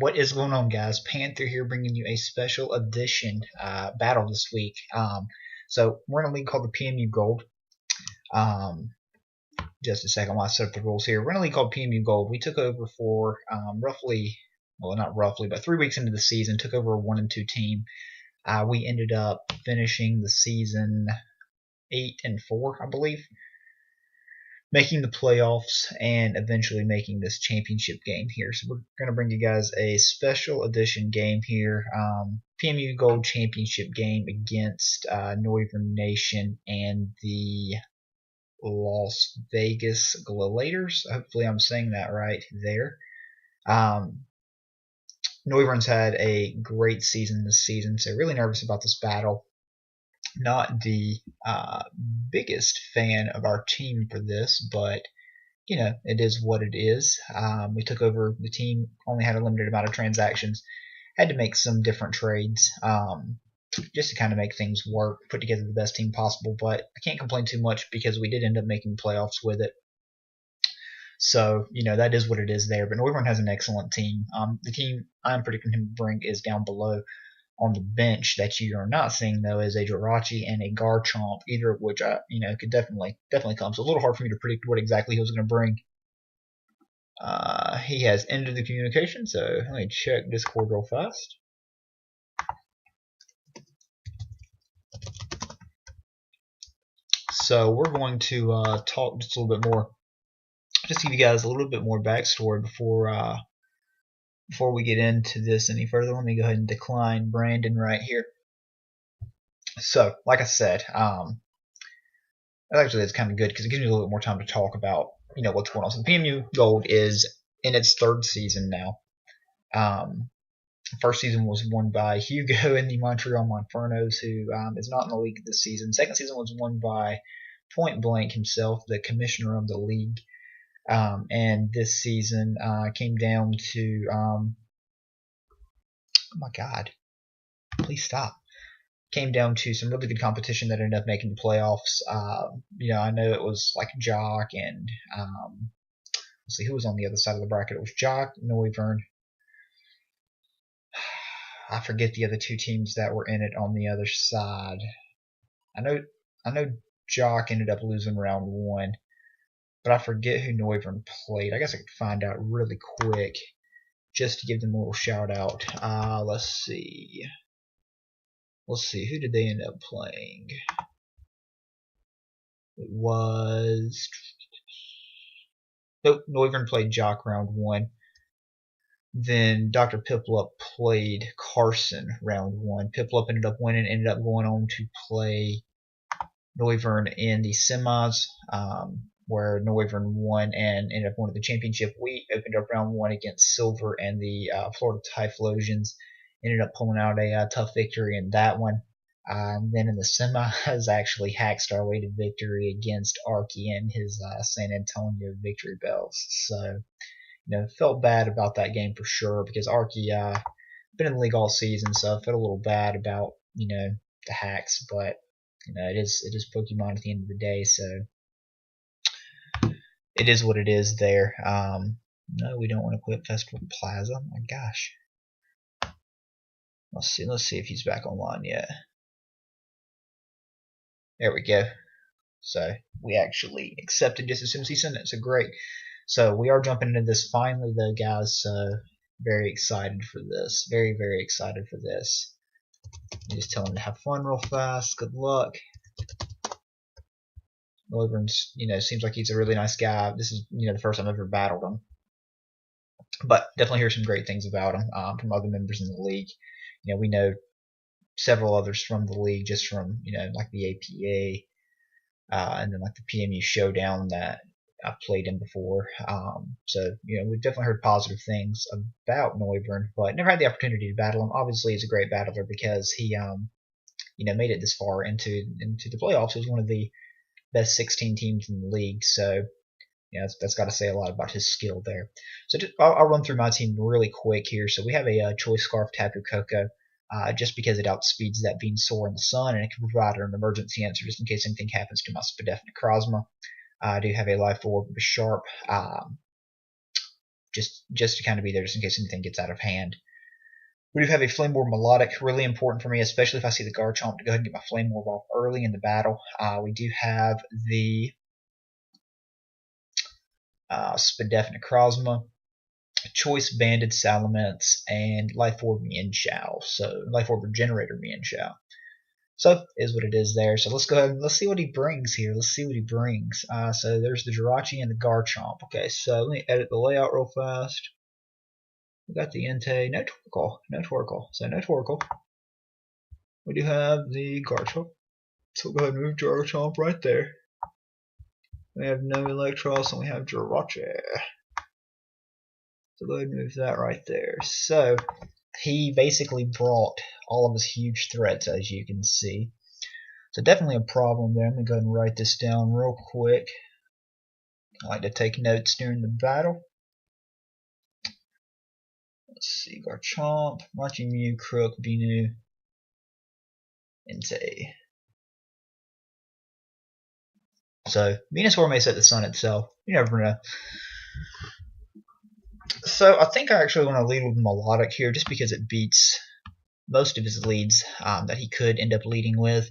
What is going on, guys? Panther here, bringing you a special edition battle this week. So we're in a league called the PMU-Gold. Just a second while I set up the rules here. We're in a league called PMU-Gold. We took over for roughly, well, not roughly, but 3 weeks into the season. Took over a 1-2 team. We ended up finishing the season 8-4, I believe, making the playoffs and eventually making this championship game here. So we're going to bring you guys a special edition game here. PMU-Gold championship game against Noivern Nation and the Las Vegas Galladers. Hopefully I'm saying that right there. Noivern's had a great season this season, so really nervous about this battle. Not the biggest fan of our team for this, but it is what it is. We took over the team, only had a limited amount of transactions, had to make some different trades just to kind of make things work, put together the best team possible, but I can't complain too much because we did end up making playoffs with it. So, that is what it is there. But Noivern has an excellent team. The team I'm predicting him to bring is down below on the bench. That you are not seeing, though, is a Jirachi and a Garchomp, either of which could definitely come. So a little hard for me to predict what exactly he was going to bring. He has ended the communication, so let me check Discord real fast. So we're going to talk just a little bit more, just give you guys a little bit more backstory before we get into this any further. Let me go ahead and decline Brandon right here. So, like I said, actually that's kind of good because it gives me a little bit more time to talk about what's going on. So the PMU-Gold is in its third season now. First season was won by Hugo in the Montreal Monfernos, who is not in the league this season. Second season was won by Point Blank himself, the commissioner of the league. And this season came down to oh my god, please stop. Came down to some really good competition that ended up making the playoffs. I know it was like Jock and let's see who was on the other side of the bracket. It was Jock, Noivern. I forget the other two teams that were in it on the other side. I know Jock ended up losing round one, but I forget who Noivern played. I guess I could find out really quick just to give them a little shout out. Let's see. Who did they end up playing? It was Noivern played Jock round one. Then Dr. Piplup played Carson round one. Piplup ended up winning, ended up going on to play Noivern in the semis, where Noivern won and ended up winning the championship. We opened up round one against Silver and the Florida Typhlosions. Ended up pulling out a tough victory in that one. Then in the semis, actually haxed our way to victory against Arki and his San Antonio Victory Bells. So, felt bad about that game for sure because Arki been in the league all season, so I felt a little bad about the hacks, but it is Pokemon at the end of the day, so it is what it is there. No, we don't want to quit Festival Plaza. Oh my gosh. Let's see if he's back online yet. There we go. So we actually accepted just as soon as he sent it. So great. So we are jumping into this finally, though, guys. So very excited for this. Very, very excited for this. I just tell him to have fun real fast. Good luck. Noivern's, seems like he's a really nice guy. This is, the first time I've ever battled him. But definitely hear some great things about him from other members in the league. We know several others from the league, just from, like the APA, and then like the PMU Showdown that I've played in before. So, we've definitely heard positive things about Noivern, but never had the opportunity to battle him. Obviously, he's a great battler because he, made it this far into the playoffs. He was one of the best 16 teams in the league, so that's got to say a lot about his skill there. So I'll run through my team really quick here. So we have a Choice Scarf Tapu Koko, just because it outspeeds that Venusaur in the sun, and it can provide an emergency answer just in case anything happens to my Spadef Necrozma. I do have a Life Orb with Sharp, just to kind of be there just in case anything gets out of hand. We do have a Flame Orb Melodic, really important for me, especially if I see the Garchomp, to go ahead and get my Flame Orb off early in the battle. We do have the Spadef Necrozma, Choice Banded Salamence, and Life Orb Mienshao. So Life Orb Regenerator Mienshao. So is what it is there. So let's go ahead and let's see what he brings here. Let's see what he brings. So there's the Jirachi and the Garchomp. Okay, so let me edit the layout real fast. We got the Entei, no Torkoal. So no Torkoal. We do have the Garchomp. So we'll go ahead and move Garchomp right there. We have no Electros and we have Jirachi. So go ahead and move that right there. So he basically brought all of his huge threats, as you can see. So definitely a problem there. I'm going to go ahead and write this down real quick. I like to take notes during the battle. Let's see, Garchomp, Machi Mew, Crook, Binu, Entei. So Venusaur may set the sun itself. You never know. So I think I actually want to lead with Melodic here just because it beats most of his leads that he could end up leading with.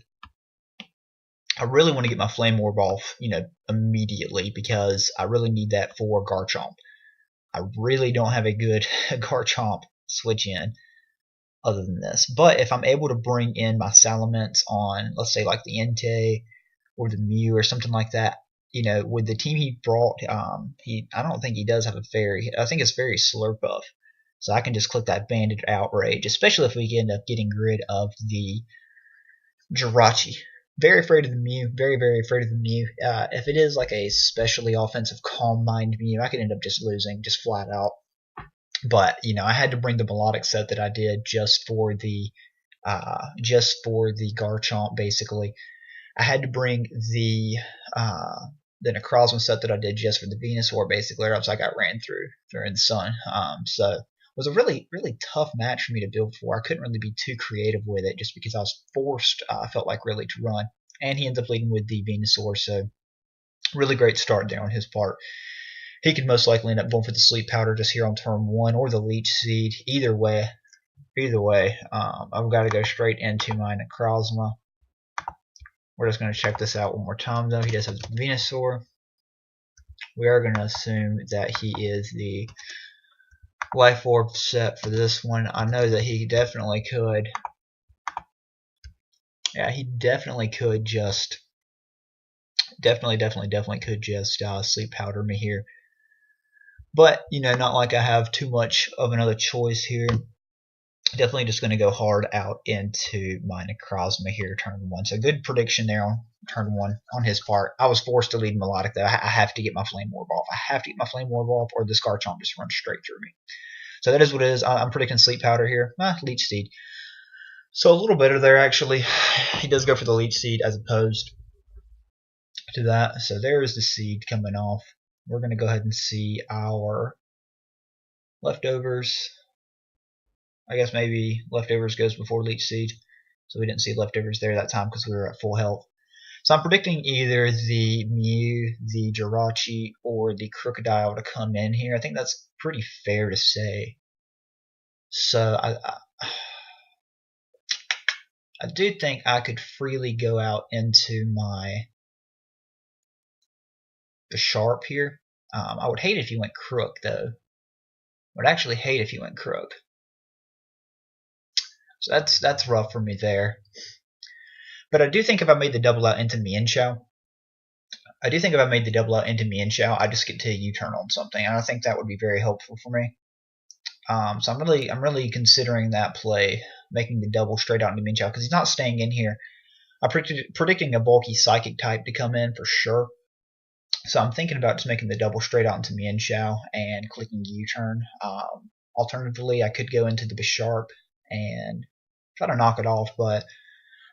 I really want to get my Flame Orb off, immediately because I really need that for Garchomp. I really don't have a good Garchomp switch in other than this. But if I'm able to bring in my Salamence on, let's say like the Entei or the Mew or something like that, with the team he brought, I don't think he does have a fairy. I think it's Fairy Slurpuff. So I can just click that Banded Outrage, especially if we end up getting rid of the Jirachi. Very afraid of the Mew. Very, very afraid of the Mew. If it is like a specially offensive Calm Mind Mew, I could end up just losing, just flat out. But, I had to bring the Melodic set that I did just for the Garchomp, basically. I had to bring the Necrozma set that I did just for the Venusaur, basically, or else I got ran through during the sun. So it was a really, really tough match for me to build for. I couldn't really be too creative with it just because I was forced, I felt like, really to run. And he ends up leading with the Venusaur, so really great start there on his part. He could most likely end up going for the Sleep Powder just here on turn 1 or the Leech Seed. Either way, I've got to go straight into my Necrozma. We're just going to check this out one more time, though. He does have Venusaur. We are going to assume that he is the Life Orb set for this one. I know that he definitely could. Yeah, he definitely could just. Definitely could just Sleep Powder me here. But, not like I have too much of another choice here. Definitely just going to go hard out into my Necrozma here, turn 1. So good prediction there on turn 1 on his part. I was forced to lead Melodic, though. I have to get my Flame Orb off. I have to get my Flame Orb off, or this Garchomp just runs straight through me. So that is what it is. I'm predicting Sleep Powder here. Leech Seed. So a little better there, actually. He does go for the Leech Seed as opposed to that. So there is the seed coming off. We're going to go ahead and see our leftovers. I guess maybe leftovers goes before Leech Seed. So we didn't see leftovers there that time because we were at full health. So I'm predicting either the Mew, the Jirachi, or the Crocodile to come in here. I think that's pretty fair to say. So I do think I could freely go out into my Bisharp here. I would hate if he went Crook, though. I would actually hate if he went Crook. So that's rough for me there. But I do think if I made the double out into Mienshao, I just get to U-turn on something, and I think that would be very helpful for me. So I'm really considering that play, making the double straight out into Mienshao, because he's not staying in here. I'm predicting a bulky Psychic type to come in for sure. So I'm thinking about just making the double straight out into Mienshao and clicking U-turn. Alternatively, I could go into the Bisharp and try to knock it off, but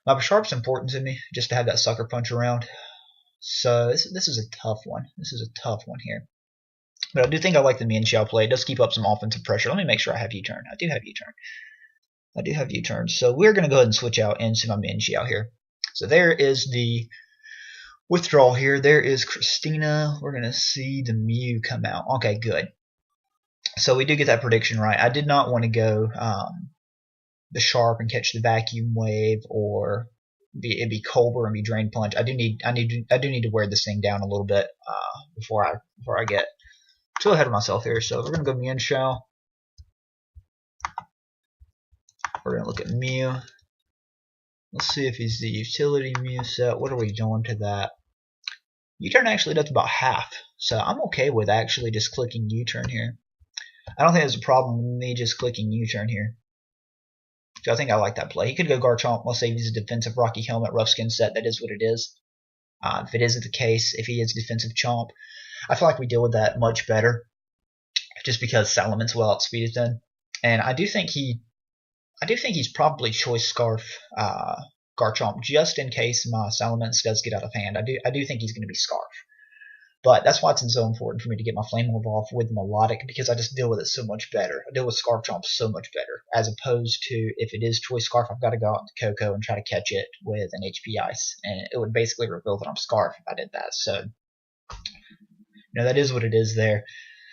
my Bisharp's important to me just to have that Sucker Punch around. So this is a tough one. This is a tough one here. But I do think I like the Mienshao play. It does keep up some offensive pressure. Let me make sure I have U-turn. I do have U-turn. So we're going to go ahead and switch out into my Mienshao here. So there is the withdrawal here. There is Christina. We're going to see the Mew come out. Okay, good. So we do get that prediction right. I did not want to go the sharp and catch the vacuum wave, or it'd be Colbur and be drain punch. I do need to wear this thing down a little bit before I get too ahead of myself here. So we're gonna go Mian Shao. We're gonna look at Mew. Let's see if he's the utility Mew set. What are we doing to that? U-turn actually does about half, so I'm okay with actually just clicking U-turn here. I don't think there's a problem with me just clicking U-turn here. So I think I like that play. He could go Garchomp. Let's say he's a defensive Rocky Helmet rough skin set. That is what it is. If it isn't the case, if he is defensive Chomp, I feel like we deal with that much better, just because Salamence will outspeed it then. And I do think he's probably choice Scarf Garchomp, just in case my Salamence does get out of hand. I do think he's going to be Scarf. But that's why it's so important for me to get my Flame Orb off with Melodic, because I just deal with it so much better. I deal with Scarf Chomp so much better, as opposed to if it is Choice Scarf, I've got to go out into Coco and try to catch it with an HP Ice, and it would basically reveal that I'm Scarf if I did that. So, that is what it is there.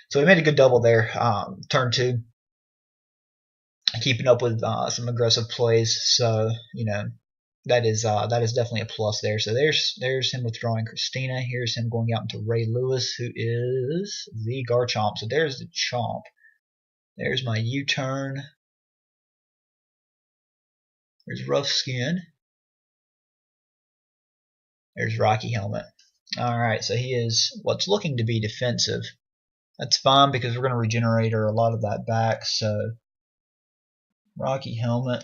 So we made a good double there. Turn 2, keeping up with some aggressive plays. So, that is definitely a plus there. So there's him withdrawing Christina. Here's him going out into Ray Lewis, who is the Garchomp. So there's the Chomp. There's my U-turn. There's Rough Skin. There's Rocky Helmet. Alright, so he is what's looking to be defensive. That's fine because we're going to regenerate a lot of that back. So Rocky Helmet.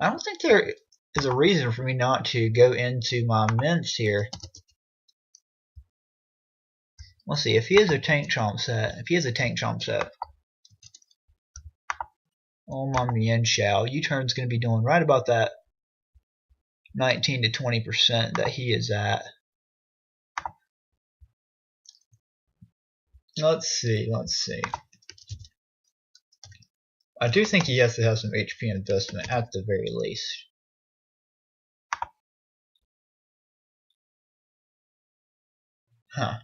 I don't think there is a reason for me not to go into my mints here. Let's see, if he has a Tank Chomp set, on my Mian Shao, U-turn's going to be doing right about that 19 to 20% that he is at. Let's see. I do think he has to have some HP investment at the very least. Huh.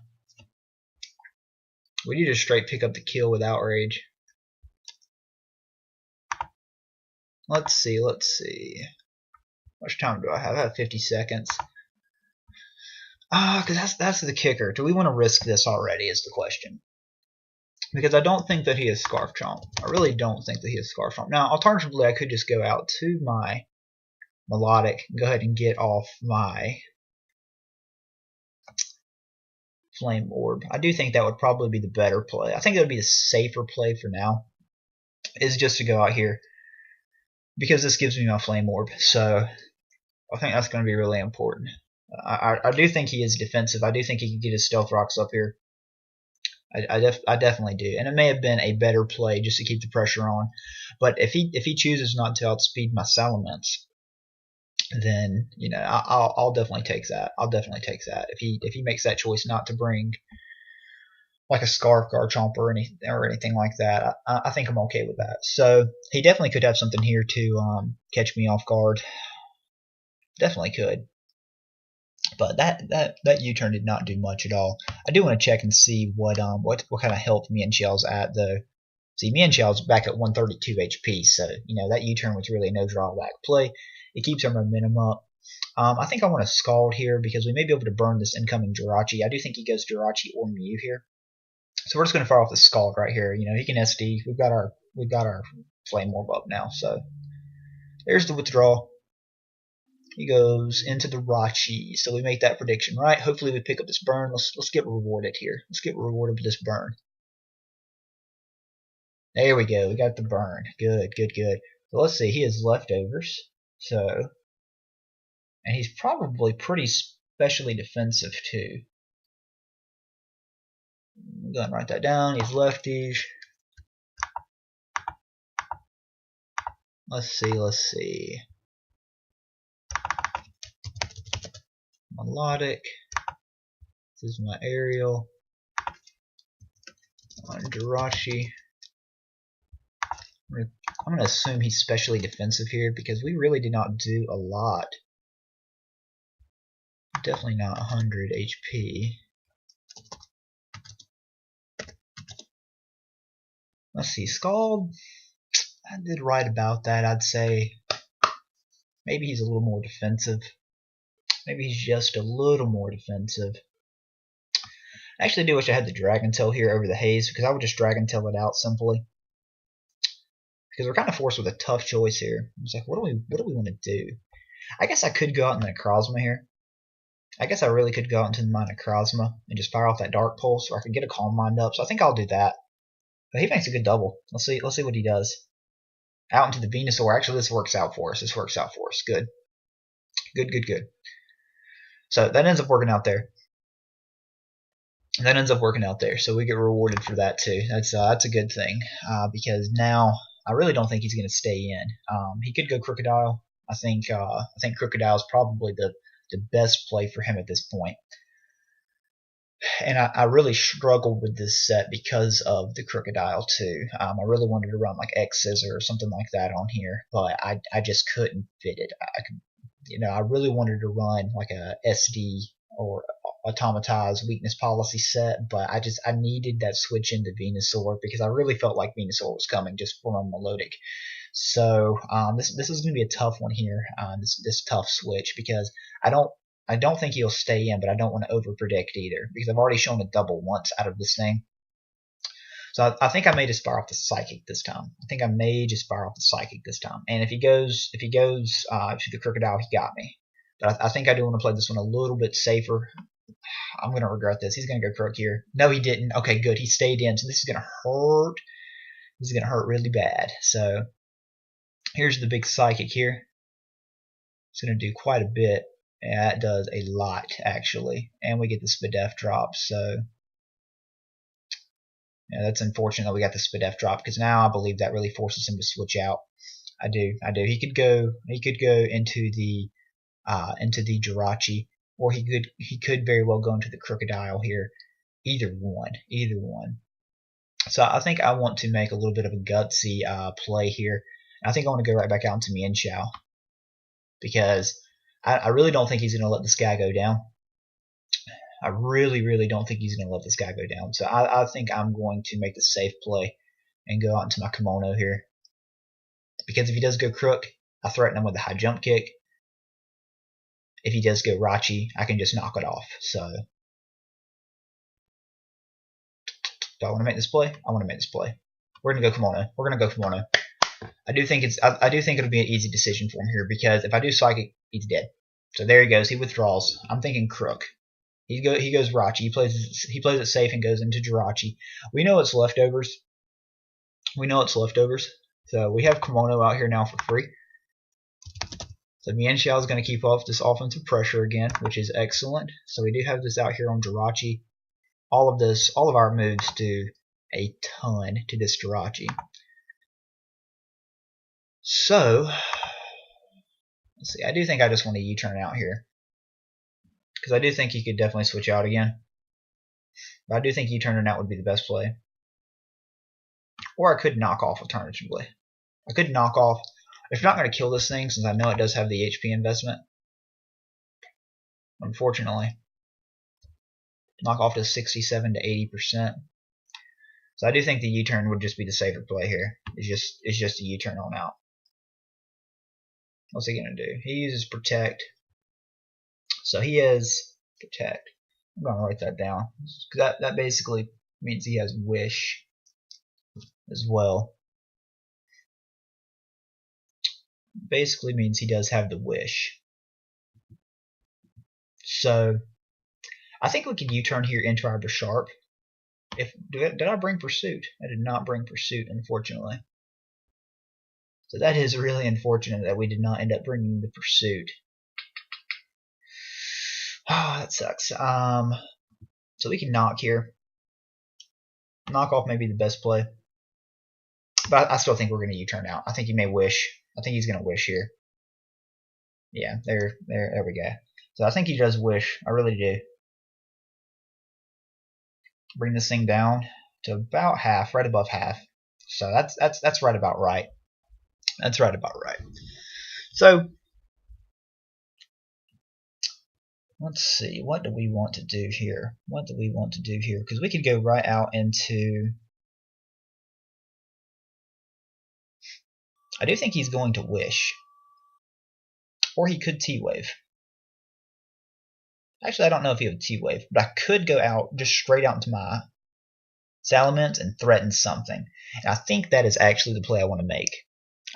Would you just straight pick up the kill with Outrage? Let's see. How much time do I have? I have 50 seconds. Because that's the kicker. Do we want to risk this already is the question. Because I don't think that he is Scarf Chomp. I really don't think that he is Scarf Chomp. Now, alternatively, I could just go out to my Melodic, go ahead and get off my Flame Orb. I do think that would probably be the better play. I think that would be the safer play for now, is just to go out here, because this gives me my Flame Orb. So I think that's going to be really important. I do think he is defensive. I do think he could get his Stealth Rocks up here. I definitely do, and it may have been a better play just to keep the pressure on. But if he chooses not to outspeed my Salamence, then I'll definitely take that. If he makes that choice not to bring like a Scarf Garchomp or anything like that, I think I'm okay with that. So he definitely could have something here to catch me off guard. Definitely could. But that U-turn did not do much at all. I do want to check and see what kind of health Mian Xiao's at though. See, Mian Xiao's back at 132 HP, so that U-turn was really a no drawback play. It keeps our momentum up. I think I want to Scald here because we may be able to burn this incoming Jirachi. I do think he goes Jirachi or Mew here. So we're just going to fire off the Scald right here. He can SD. We've got our Flame Orb up now. So there's the withdrawal. He goes into the Rachi. So we make that prediction, right? Hopefully we pick up this burn. Let's get rewarded here. Let's get rewarded with this burn. There we go. We got the burn. Good. So let's see. He has leftovers. So, and he's probably pretty specially defensive too. I'm going to write that down. He's lefties. Let's see. Melodic. This is my aerial. On Jirachi. I'm going to assume he's specially defensive here because we really did not do a lot. Definitely not 100 HP. Let's see, Scald. I did right about that. I'd say maybe he's a little more defensive. Maybe he's just a little more defensive. I actually do wish I had the Dragon Tail here over the Haze, because I would just Dragon Tail it out simply. Because we're kind of forced with a tough choice here. It's like, what do we want to do? I guess I could go out in the Necrozma here. I guess I really could go out into my Necrozma and just fire off that Dark Pulse, or I could get a Calm Mind up. So I think I'll do that. But he makes a good double. Let's see what he does. Out into the Venusaur. Actually, this works out for us. Good. Good. So that ends up working out there. So we get rewarded for that too. That's a good thing, because now I really don't think he's going to stay in. He could go Crocodile. I think Crocodile is probably the best play for him at this point. And I really struggled with this set because of the Crocodile too. I really wanted to run like X Scissor or something like that on here, but I just couldn't fit it. I really wanted to run like a SD or Automatize weakness policy set, but I needed that switch into Venusaur because I really felt like Venusaur was coming just from a Melodic. So this is going to be a tough one here. This tough switch, because I don't think he'll stay in, but I don't want to over predict either, because I've already shown a double once out of this thing. So I think I may just fire off the Psychic this time. And if he goes to the Crocodile, he got me. But I think I do want to play this one a little bit safer. I'm going to regret this. He's going to go Croak here. No, he didn't. Okay, good. He stayed in. So this is going to hurt. This is going to hurt really bad. So here's the big Psychic here. It's going to do quite a bit. Yeah, it does a lot, actually. And we get the Spadef drop. So yeah, that's unfortunate that we got the Spadef drop, because now I believe that really forces him to switch out. I do. He could go into the Jirachi, or he could very well go into the Crocodile here. Either one. So I think I want to make a little bit of a gutsy play here. I think I want to go right back out into Mienshao, because I really don't think he's going to let this guy go down. I really don't think he's going to let this guy go down. So I think I'm going to make the safe play and go out into my Kimono here, because if he does go Crook, I threaten him with a high jump kick. If he does go Rachi, I can just knock it off. So do I want to make this play? I want to make this play. We're gonna go Kimono. I do think it'll be an easy decision for him here, because if I do Psychic, he's dead. So there he goes. He withdraws. I'm thinking Crook. He goes Rachi. He plays it safe and goes into Jirachi. We know it's leftovers. So we have Kimono out here now for free. So Mienshao is going to keep off this offensive pressure again, which is excellent. So we do have this out here on Jirachi. All of our moves do a ton to this Jirachi. So let's see. I do think I just want to U-turn out here, because I do think he could definitely switch out again. But I do think U-turning out would be the best play. Or I could knock off alternatively. If you're not going to kill this thing, since I know it does have the HP investment, unfortunately, knock off to 67 to 80%. So I do think the U-turn would just be the safer play here. It's just a U-turn on out. What's he going to do? He uses Protect. So he has Protect. I'm going to write that down, because that basically means he has Wish as well. Basically means he does have the Wish. So I think we can U-turn here into our Bisharp. Did I bring Pursuit? I did not bring Pursuit, unfortunately. So that is really unfortunate that we did not end up bringing the Pursuit. Oh, that sucks. So we can knock here. Knock off may be the best play. But I still think we're going to U-turn out. I think he may Wish. I think he's going to Wish here. Yeah, there we go. So I think he does Wish. I really do. Bring this thing down to about half, right above half. So that's right about right. So let's see, what do we want to do here? Because we could go right out into I do think he's going to wish. Or he could T-Wave. Actually, I don't know if he would T-Wave, but I could go out, just straight out into my Salamence and threaten something. And I think that is actually the play I want to make.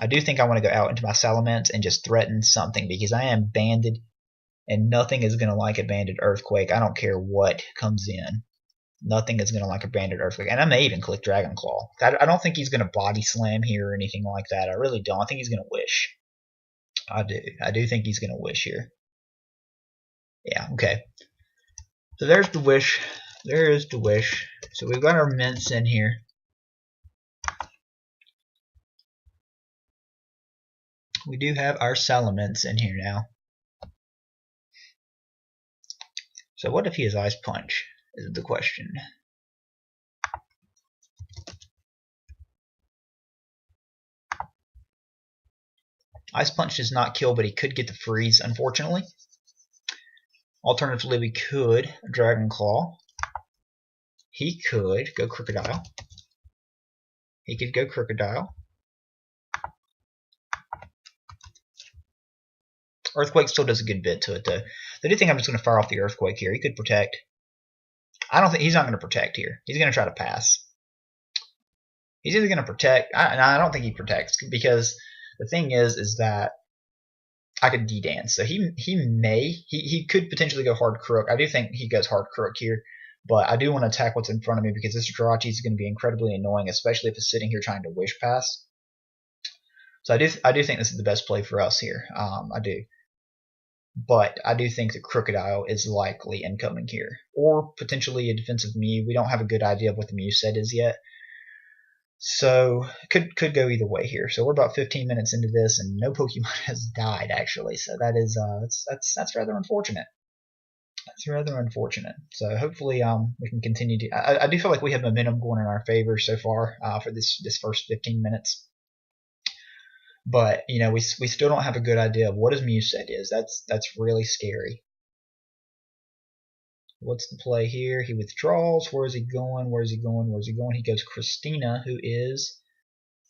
I do think I want to go out into my Salamence and just threaten something because I am banded and nothing is going to like a banded Earthquake. I don't care what comes in. Nothing is going to like a banded Earthquake. And I may even click Dragon Claw. I don't think he's going to body slam here or anything like that. I really don't. I think he's going to wish. I do. I do think he's going to wish here. Yeah, okay. So there's the wish. There is the wish. So we've got our mints in here. We do have our Salamence in here now. So what if he has Ice Punch, is the question. Ice Punch does not kill, but he could get the freeze, unfortunately. Alternatively, we could Dragon Claw. He could go Crocodile. He could go Crocodile. Earthquake still does a good bit to it, though. The new thing, I'm just going to fire off the Earthquake here. He could protect. I don't think he's not going to protect here. He's going to try to pass. He's either going to protect. I don't think he protects because the thing is that I could D-dance. So he could potentially go hard Crook. I do think he goes hard Crook here, but I do want to attack what's in front of me because this Jirachi is going to be incredibly annoying, especially if it's sitting here trying to Wish Pass. So I do think this is the best play for us here. I do. But I do think the Crocodile is likely incoming here. Or potentially a defensive Mew. We don't have a good idea of what the Mew set is yet. So could go either way here. So we're about 15 minutes into this and no Pokemon has died actually. So that is that's rather unfortunate. That's rather unfortunate. So hopefully we can continue to I do feel like we have momentum going in our favor so far for this first 15 minutes. But you know, we still don't have a good idea of what his Mew set is. That's really scary. What's the play here? He withdraws. Where is he going? Where is he going? Where is he going? He goes Christina, who is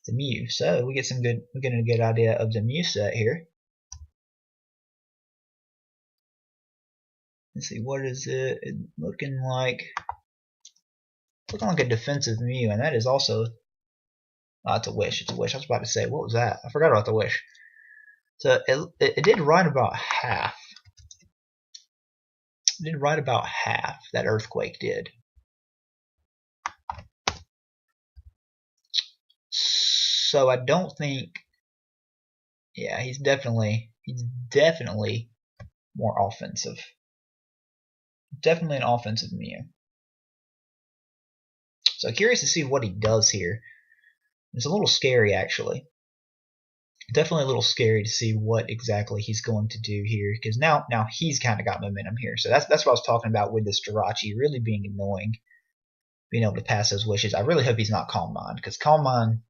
the Mew. So we're getting a good idea of the Mew set here. Let's see, what is it? Looking like a defensive Mew, and that is also it's a wish. It's a wish. I was about to say, what was that? I forgot about the wish. So it did right about half. It did right about half. That Earthquake did. So I don't think. Yeah, he's definitely more offensive. Definitely an offensive Mew. So curious to see what he does here. It's a little scary, actually. Definitely a little scary to see what exactly he's going to do here, because now he's kind of got momentum here. So that's what I was talking about with this Jirachi really being annoying, being able to pass those wishes. I really hope he's not Calm Mind, because Calm Mind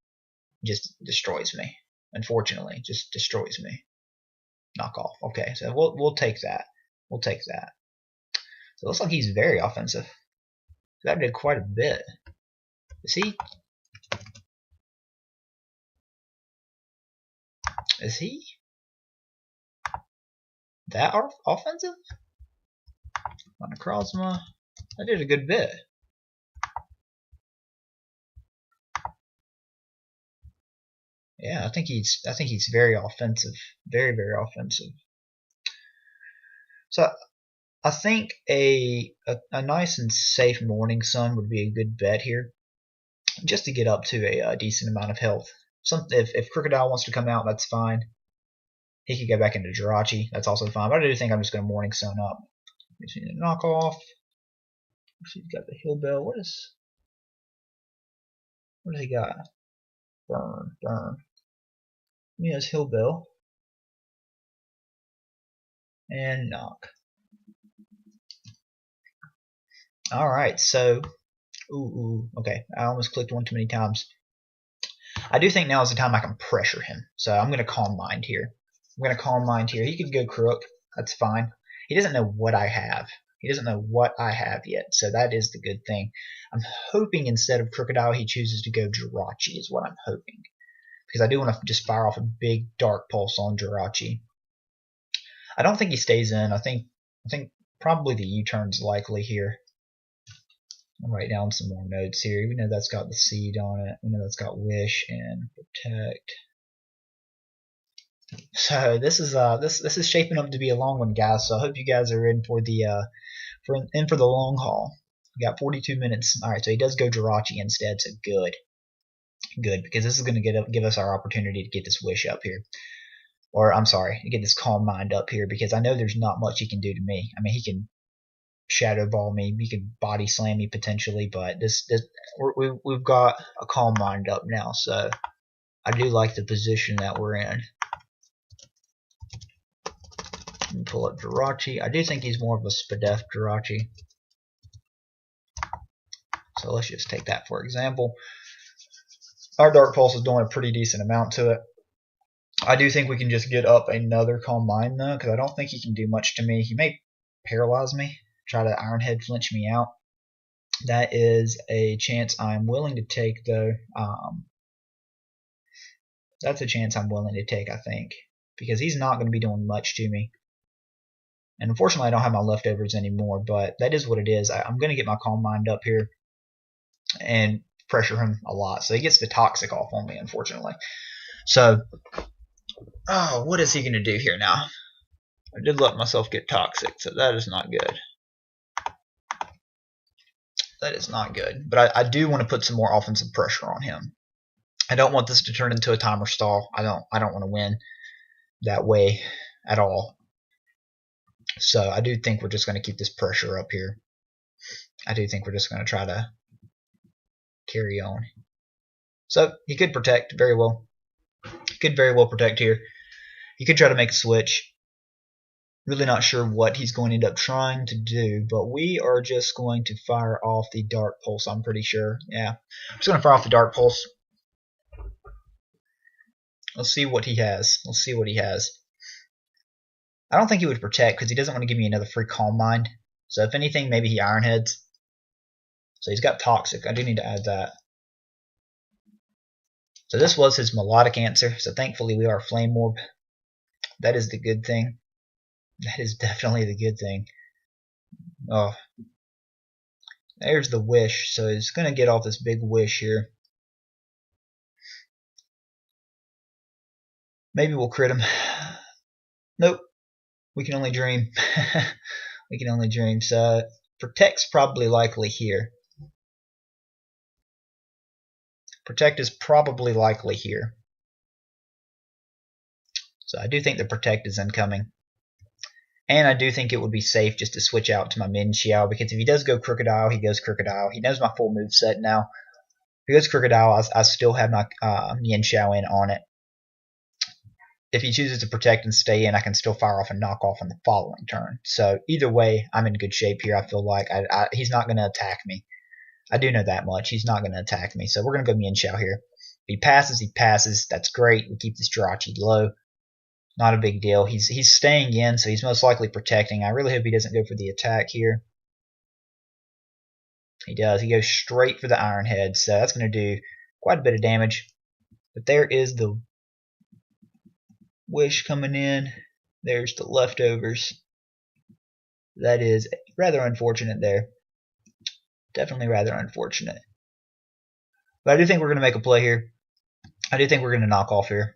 just destroys me. Unfortunately, just destroys me. Knock off. Okay, so we'll take that. We'll take that. So it looks like he's very offensive. That did quite a bit. Is he? Is he that offensive? Necrozma. That did a good bit. Yeah, I think he's very offensive. Very, very offensive. So I think a nice and safe Morning Sun would be a good bet here, just to get up to a decent amount of health. If Crocodile wants to come out, that's fine. He could go back into Jirachi. That's also fine. But I do think I'm just going to Morning Sun up. Knock off. He's got the Hill Bell. What does he got? Burn. He has Hill Bell. And knock. Alright, so okay. I almost clicked one too many times. I do think now is the time I can pressure him. So I'm gonna Calm Mind here. He could go Crook. That's fine. He doesn't know what I have. Yet, so that is the good thing. I'm hoping instead of Crocodile he chooses to go Jirachi is what I'm hoping. because I do want to just fire off a big dark pulse on Jirachi. I don't think he stays in. I think probably the U-turn's likely here. I'll write down some more notes here. We know that's got the seed on it. We know that's got wish and protect. So this is shaping up to be a long one, guys. So I hope you guys are in for the for the long haul. We got 42 minutes. All right, so he does go Jirachi instead. So good, because this is going to give us our opportunity to get this wish up here, or I'm sorry, to get this calm mind up here, because I know there's not much he can do to me. I mean, he can shadow ball me, he could body slam me potentially, but we've got a calm mind up now. So I do like the position that we're in. Pull up Jirachi. I do think he's more of a Spadef Jirachi. So let's just take that for example. Our Dark Pulse is doing a pretty decent amount to it. I do think we can just get up another Calm Mind though, because I don't think he can do much to me. He may paralyze me, try to Iron Head flinch me out. That is a chance I'm willing to take though. That's a chance I'm willing to take, I think, because he's not going to be doing much to me. And unfortunately, I don't have my leftovers anymore, but that is what it is. I'm going to get my Calm Mind up here and pressure him a lot. So he gets the Toxic off on me, unfortunately. So, oh, what is he going to do here now? I did let myself get Toxic, so that is not good. That is not good. But I do want to put some more offensive pressure on him. I don't want this to turn into a timer stall. I don't want to win that way at all. So I do think we're just going to keep this pressure up here. I do think we're just going to try to carry on. So he could protect very well. He could very well protect here. He could try to make a switch. Really not sure what he's going to end up trying to do, but we are just going to fire off the Dark Pulse, I'm pretty sure. Yeah, I'm just going to fire off the Dark Pulse. Let's see what he has. Let's see what he has. I don't think he would protect because he doesn't want to give me another free Calm Mind. So if anything, maybe he Iron Heads. So he's got Toxic. I do need to add that. So this was his Melodic answer. So thankfully we are Flame Orb. That is the good thing. That is definitely the good thing. Oh, there's the wish. So he's going to get off this big wish here. Maybe we'll crit him. Nope. We can only dream. We can only dream. So Protect's probably likely here. Protect is probably likely here. So I do think the Protect is incoming. And I do think it would be safe just to switch out to my Min Xiao, because if he does go Crocodile, he goes Crocodile. He knows my full move set now. If he goes Crocodile, I still have my Yin Xiao in on it. If he chooses to protect and stay in, I can still fire off a knockoff on the following turn. So either way, I'm in good shape here. I feel like he's not going to attack me. I do know that much. He's not going to attack me. So we're going to go Min Xiao here. If he passes, he passes. That's great. We keep this Jirachi low. Not a big deal. He's staying in, so he's most likely protecting. I really hope he doesn't go for the attack here. He does. He goes straight for the Iron Head, so that's going to do quite a bit of damage. But there is the wish coming in. There's the leftovers. That is rather unfortunate there. Definitely rather unfortunate. But I do think we're going to make a play here. I do think we're going to knock off here.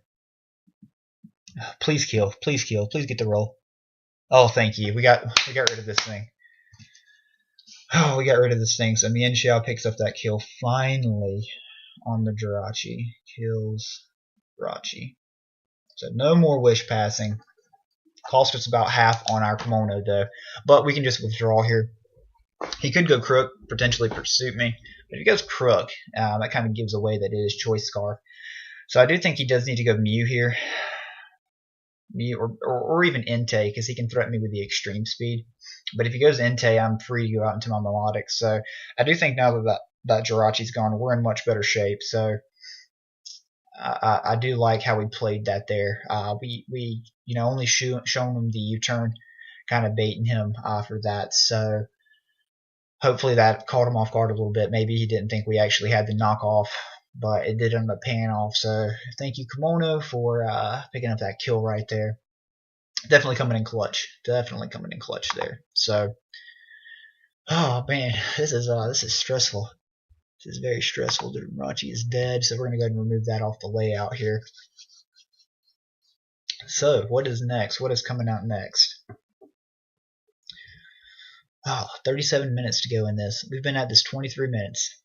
Please kill. Please kill. Please get the roll. Oh, thank you. We got rid of this thing. Oh, we got rid of this thing. So Min Xiao picks up that kill finally on the Jirachi. Kills Jirachi. So no more wish passing. Cost us about half on our kimono though. But we can just withdraw here. He could go Crook, potentially pursuit me. But if he goes Crook, that kind of gives away that it is Choice Scarf. So I do think he does need to go Mew here. Mew or even Entei, because he can threaten me with the extreme speed. But if he goes Entei, I'm free to go out into my Melodic. So I do think now that Jirachi's gone, we're in much better shape. So I do like how we played that there. We only shown him the U-turn, kind of baiting him for that. So hopefully that caught him off guard a little bit. Maybe he didn't think we actually had the knockoff. but it did end up paying off. So thank you, Kimono, for picking up that kill right there. Definitely coming in clutch. Definitely coming in clutch there. So, oh man, this is stressful. This is very stressful. The Rachi is dead, so we're gonna go ahead and remove that off the layout here. So, what is next? What is coming out next? Oh, 37 minutes to go in this. We've been at this 23 minutes.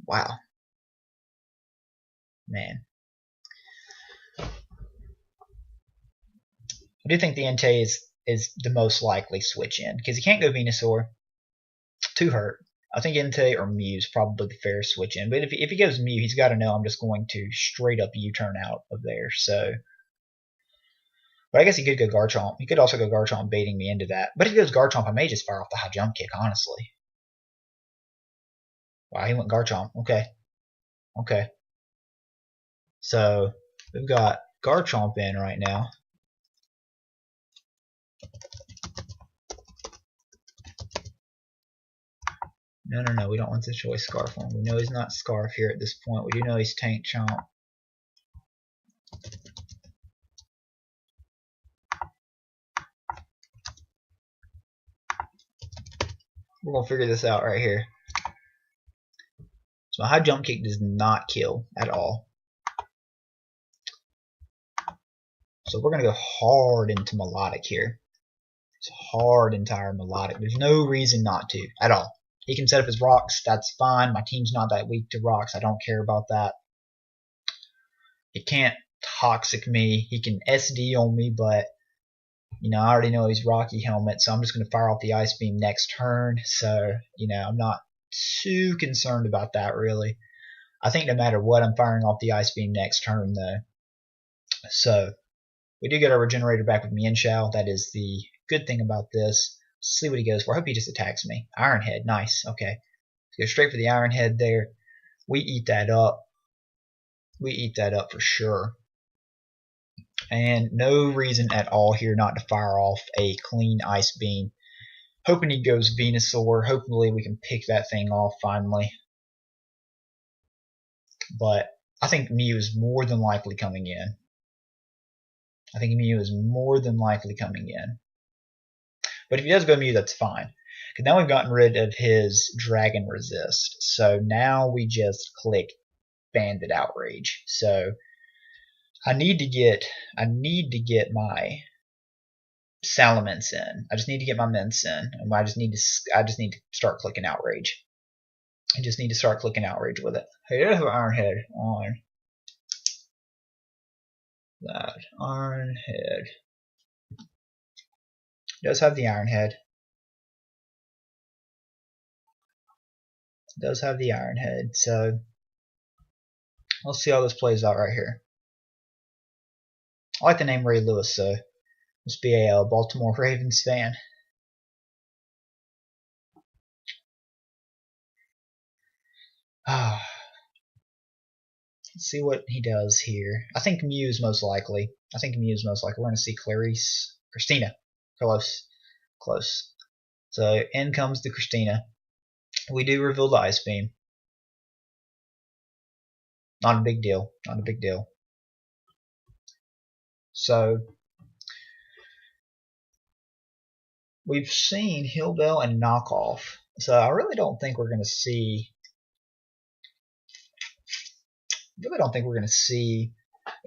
Wow. Man. I do think the Entei is the most likely switch in, because he can't go Venusaur. Too hurt. I think Entei or Mew is probably the fair switch in. But if he goes Mew, he's got to know I'm just going to straight up U-turn out of there. So, but I guess he could go Garchomp. He could also go Garchomp, baiting me into that. But if he goes Garchomp, I may just fire off the high jump kick, honestly. Wow, he went Garchomp. Okay. Okay. So, we've got Garchomp in right now. No, we don't want the Choice Scarf on. We know he's not Scarf here at this point. We do know he's Tank Chomp. We're going to figure this out right here. So my high jump kick does not kill at all. So we're going to go hard into Melodic here. It's hard entire Melodic. There's no reason not to at all. He can set up his rocks. That's fine. My team's not that weak to rocks. I don't care about that. He can't toxic me. He can SD on me, but you know, I already know he's Rocky Helmet, so I'm just going to fire off the Ice Beam next turn. So, you know, I'm not too concerned about that, really. I think no matter what, I'm firing off the Ice Beam next turn, though. So, we do get our Regenerator back with Mienshao. That is the good thing about this. Let's see what he goes for. I hope he just attacks me. Iron Head, nice. Okay. Let's go straight for the Iron Head there. We eat that up. We eat that up for sure. And no reason at all here not to fire off a clean Ice Beam. Hoping he goes Venusaur. Hopefully we can pick that thing off finally. But I think Mew is more than likely coming in. I think Mew is more than likely coming in. But if he does go Mew, that's fine. Because now we've gotten rid of his Dragon Resist. So now we just click Bandit Outrage. So I need to get my Salamence in. I just need to get my Mints in. And I just need to start clicking Outrage. I just need to start clicking Outrage with it. Hey, there's an Iron Head on. That Iron Head. Does have the Iron Head. Does have the Iron Head. So let's see how this plays out right here. I like the name Ray Lewis, so must be a Baltimore Ravens fan. Let's see what he does here. I think Mew's most likely. We're going to see Christina. Close. So in comes the Christina. We do reveal the Ice Beam. Not a big deal. So we've seen Hill Bell and Knockoff. So I really don't think we're going to see.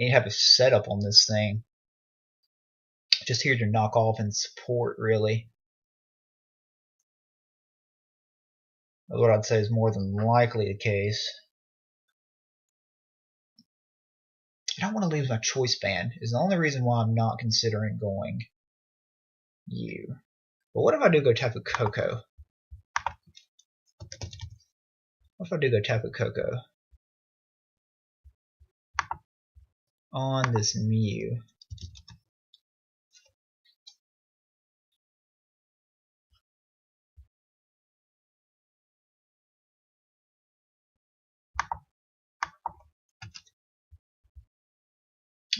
Any type of setup on this thing. Just here to knock off and support, really. That's what I'd say is more than likely the case. I don't want to lose my choice band. Is the only reason why I'm not considering going you. But what if I do go Tapu Koko? On this Mew?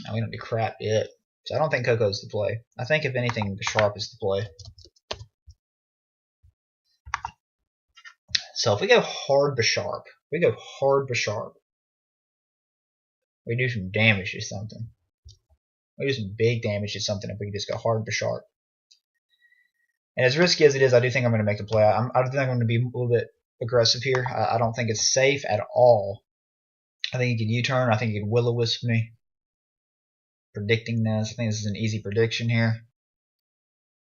Now we don't do crap yet. So I don't think Coco's the play. I think if anything, Bisharp is the play. So if we go hard Bisharp, We do some damage to something. We do some big damage to something if we can just go hard for sharp. And as risky as it is, I do think I'm going to make a play. I think I'm going to be a little bit aggressive here. I don't think it's safe at all. I think he could U-turn. I think he could will-o-wisp me. Predicting this. I think this is an easy prediction here.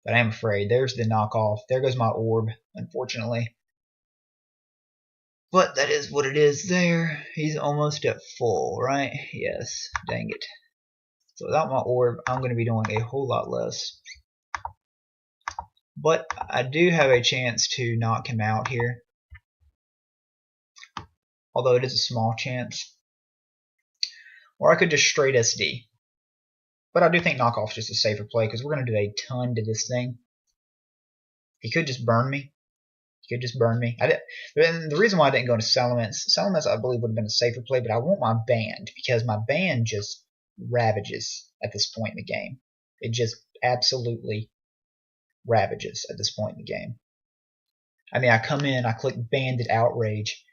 But I am afraid. There's the knockoff. There goes my orb, unfortunately. But that is what it is there. He's almost at full, right? Yes. Dang it. So without my orb, I'm going to be doing a whole lot less. But I do have a chance to knock him out here. Although it is a small chance. Or I could just straight SD. But I do think knockoff is just a safer play because we're going to do a ton to this thing. He could just burn me. He could just burn me. And the reason why I didn't go into Settlements, I believe would have been a safer play, but I want my band because my band just ravages at this point in the game. It just absolutely ravages at this point in the game. I mean, I come in, I click Banded Outrage,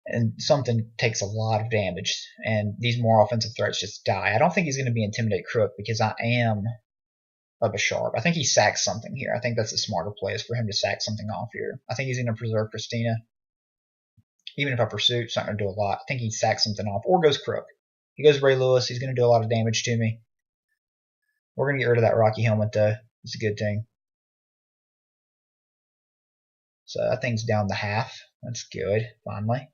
and something takes a lot of damage, and these more offensive threats just die. I don't think he's going to be Intimidate Crook because I am of a sharp. I think he sacks something here. I think that's a smarter play is for him to sack something off here. I think he's going to preserve Christina. Even if I pursue, it's not going to do a lot. I think he sacks something off or goes Crook. He goes Ray Lewis. He's going to do a lot of damage to me. We're going to get rid of that Rocky helmet though. It's a good thing. So that thing's down to half. That's good, finally.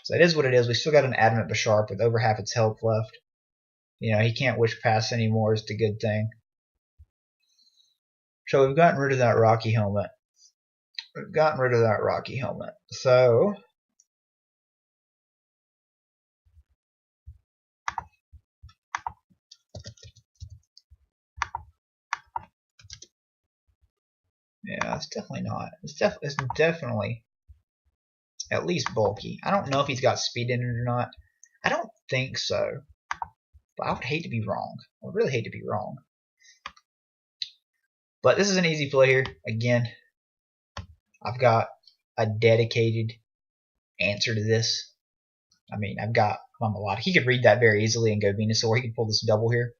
So it is what it is. We still got an Adamant Basharp with over half its health left. You know, he can't wish pass anymore is the good thing. So we've gotten rid of that Rocky helmet. So yeah, it's definitely not. It's definitely at least bulky. I don't know if he's got speed in it or not. I don't think so. But I would hate to be wrong. I would really hate to be wrong. But this is an easy play here. Again, I've got a dedicated answer to this. I mean, I've got Melodic. He could read that very easily and go Venusaur. He could pull this double here,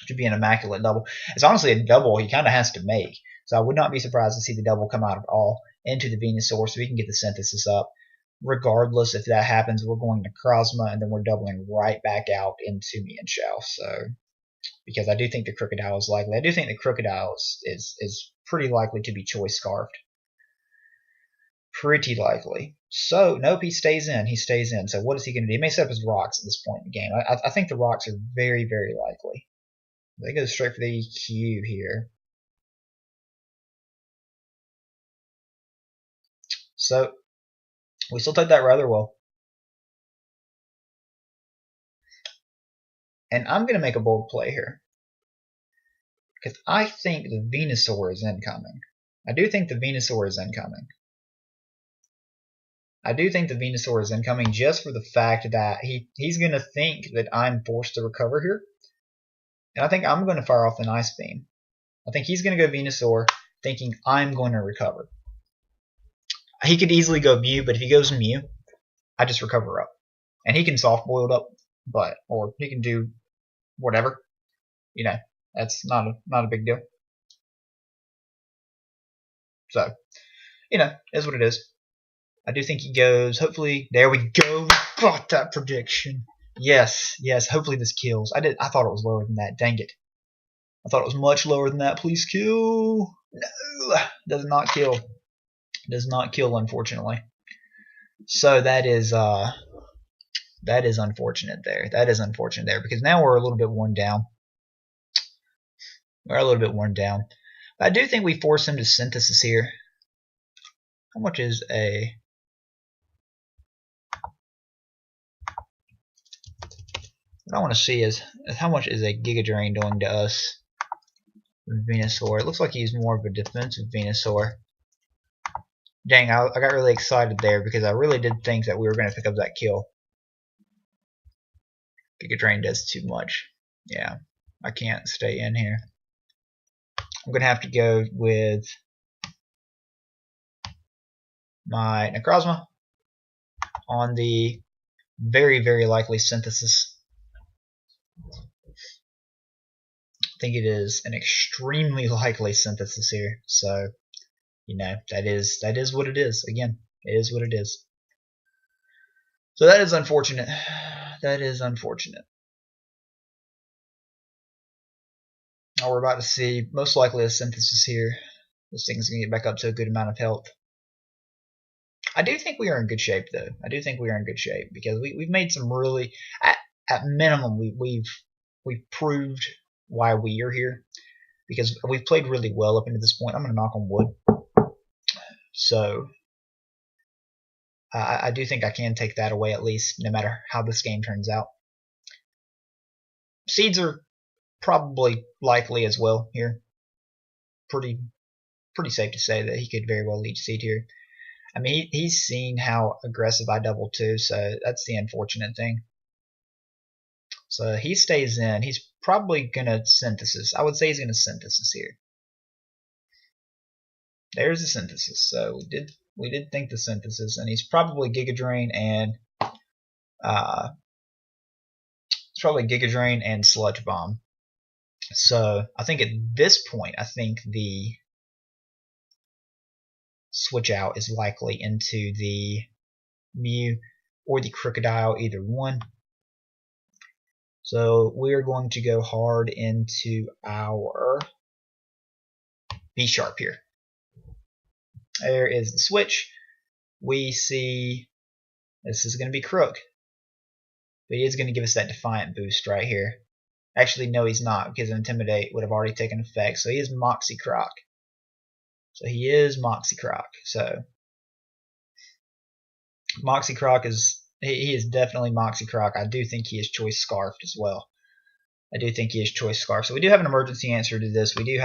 which would be an immaculate double. It's honestly a double he kind of has to make. So I would not be surprised to see the double come out at all into the Venusaur so we can get the synthesis up. Regardless if that happens, we're going to Krozma and then we're doubling right back out into Mienshao. So, because I do think the Crocodile is likely. I do think the Crocodile is pretty likely to be Choice Scarfed. Pretty likely. So, nope, he stays in. He stays in. So what is he going to do? He may set up his rocks at this point in the game. I think the rocks are very, very likely. They go straight for the EQ here. So, we still take that rather well. And I'm going to make a bold play here. Because I think the Venusaur is incoming. I do think the Venusaur is incoming. I do think the Venusaur is incoming just for the fact that he's going to think that I'm forced to recover here. And I think I'm going to fire off an Ice Beam. I think he's going to go Venusaur thinking I'm going to recover. He could easily go Mew, but if he goes Mew, I just recover up. And he can soft boiled up, or he can do whatever. You know, that's not a big deal. So, you know, is what it is. I do think he goes, hopefully, there we go. Got that prediction. Yes, hopefully this kills. I thought it was lower than that. Dang it. I thought it was much lower than that. Please kill. No, does not kill. Does not kill, unfortunately. So that is unfortunate there. That is unfortunate there because now we're a little bit worn down. We're a little bit worn down. But I do think we force him to synthesis here. How much is a... What I want to see is how much is a Giga Drain doing to us with Venusaur. It looks like he's more of a defensive Venusaur. Dang, I got really excited there because I really did think that we were going to pick up that kill. Giga Drain does too much. Yeah, I can't stay in here. I'm going to have to go with my Necrozma on the Very, very likely synthesis. I think it is an extremely likely synthesis here. So, that is what it is. Again, it is what it is. So that is unfortunate. That is unfortunate. Oh, we're about to see most likely a synthesis here. This thing's gonna get back up to a good amount of health. I do think we are in good shape, though. I do think we are in good shape because we've made some really, at minimum, we've proved why we are here because we've played really well up into this point. I'm gonna knock on wood. So I do think I can take that away at least, no matter how this game turns out. Seeds are probably likely as well here. Pretty safe to say that he could very well lead seed here. I mean, he's seen how aggressive I double too, so that's the unfortunate thing. So he stays in. He's probably gonna synthesis. I would say he's gonna synthesis here. There's the synthesis. So we did think the synthesis, and he's probably Giga Drain and Sludge Bomb. So I think at this point, I think the switch out is likely into the Mew or the Crocodile, either one. So we're going to go hard into our B Sharp here. There is the switch. We see this is going to be Crook. But he is going to give us that Defiant boost right here. Actually, no, he's not, because Intimidate would have already taken effect. So he is Moxie Croc. So Moxie Croc is he is definitely Moxie Croc. I do think he is Choice Scarfed as well. So we do have an emergency answer to this. We do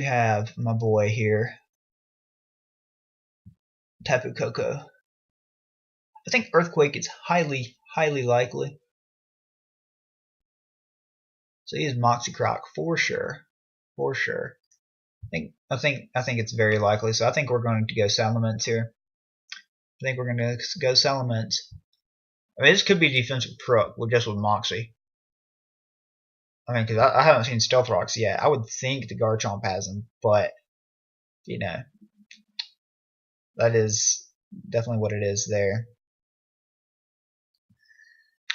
have my boy here, Tapu Koko. I think Earthquake is highly likely. So he is Moxie Croc for sure. I think it's very likely. So I think we're going to go Salamence here. I mean, this could be defensive Crook just with Moxie. I mean, because I haven't seen Stealth Rocks yet. I would think the Garchomp has them, but that is definitely what it is there.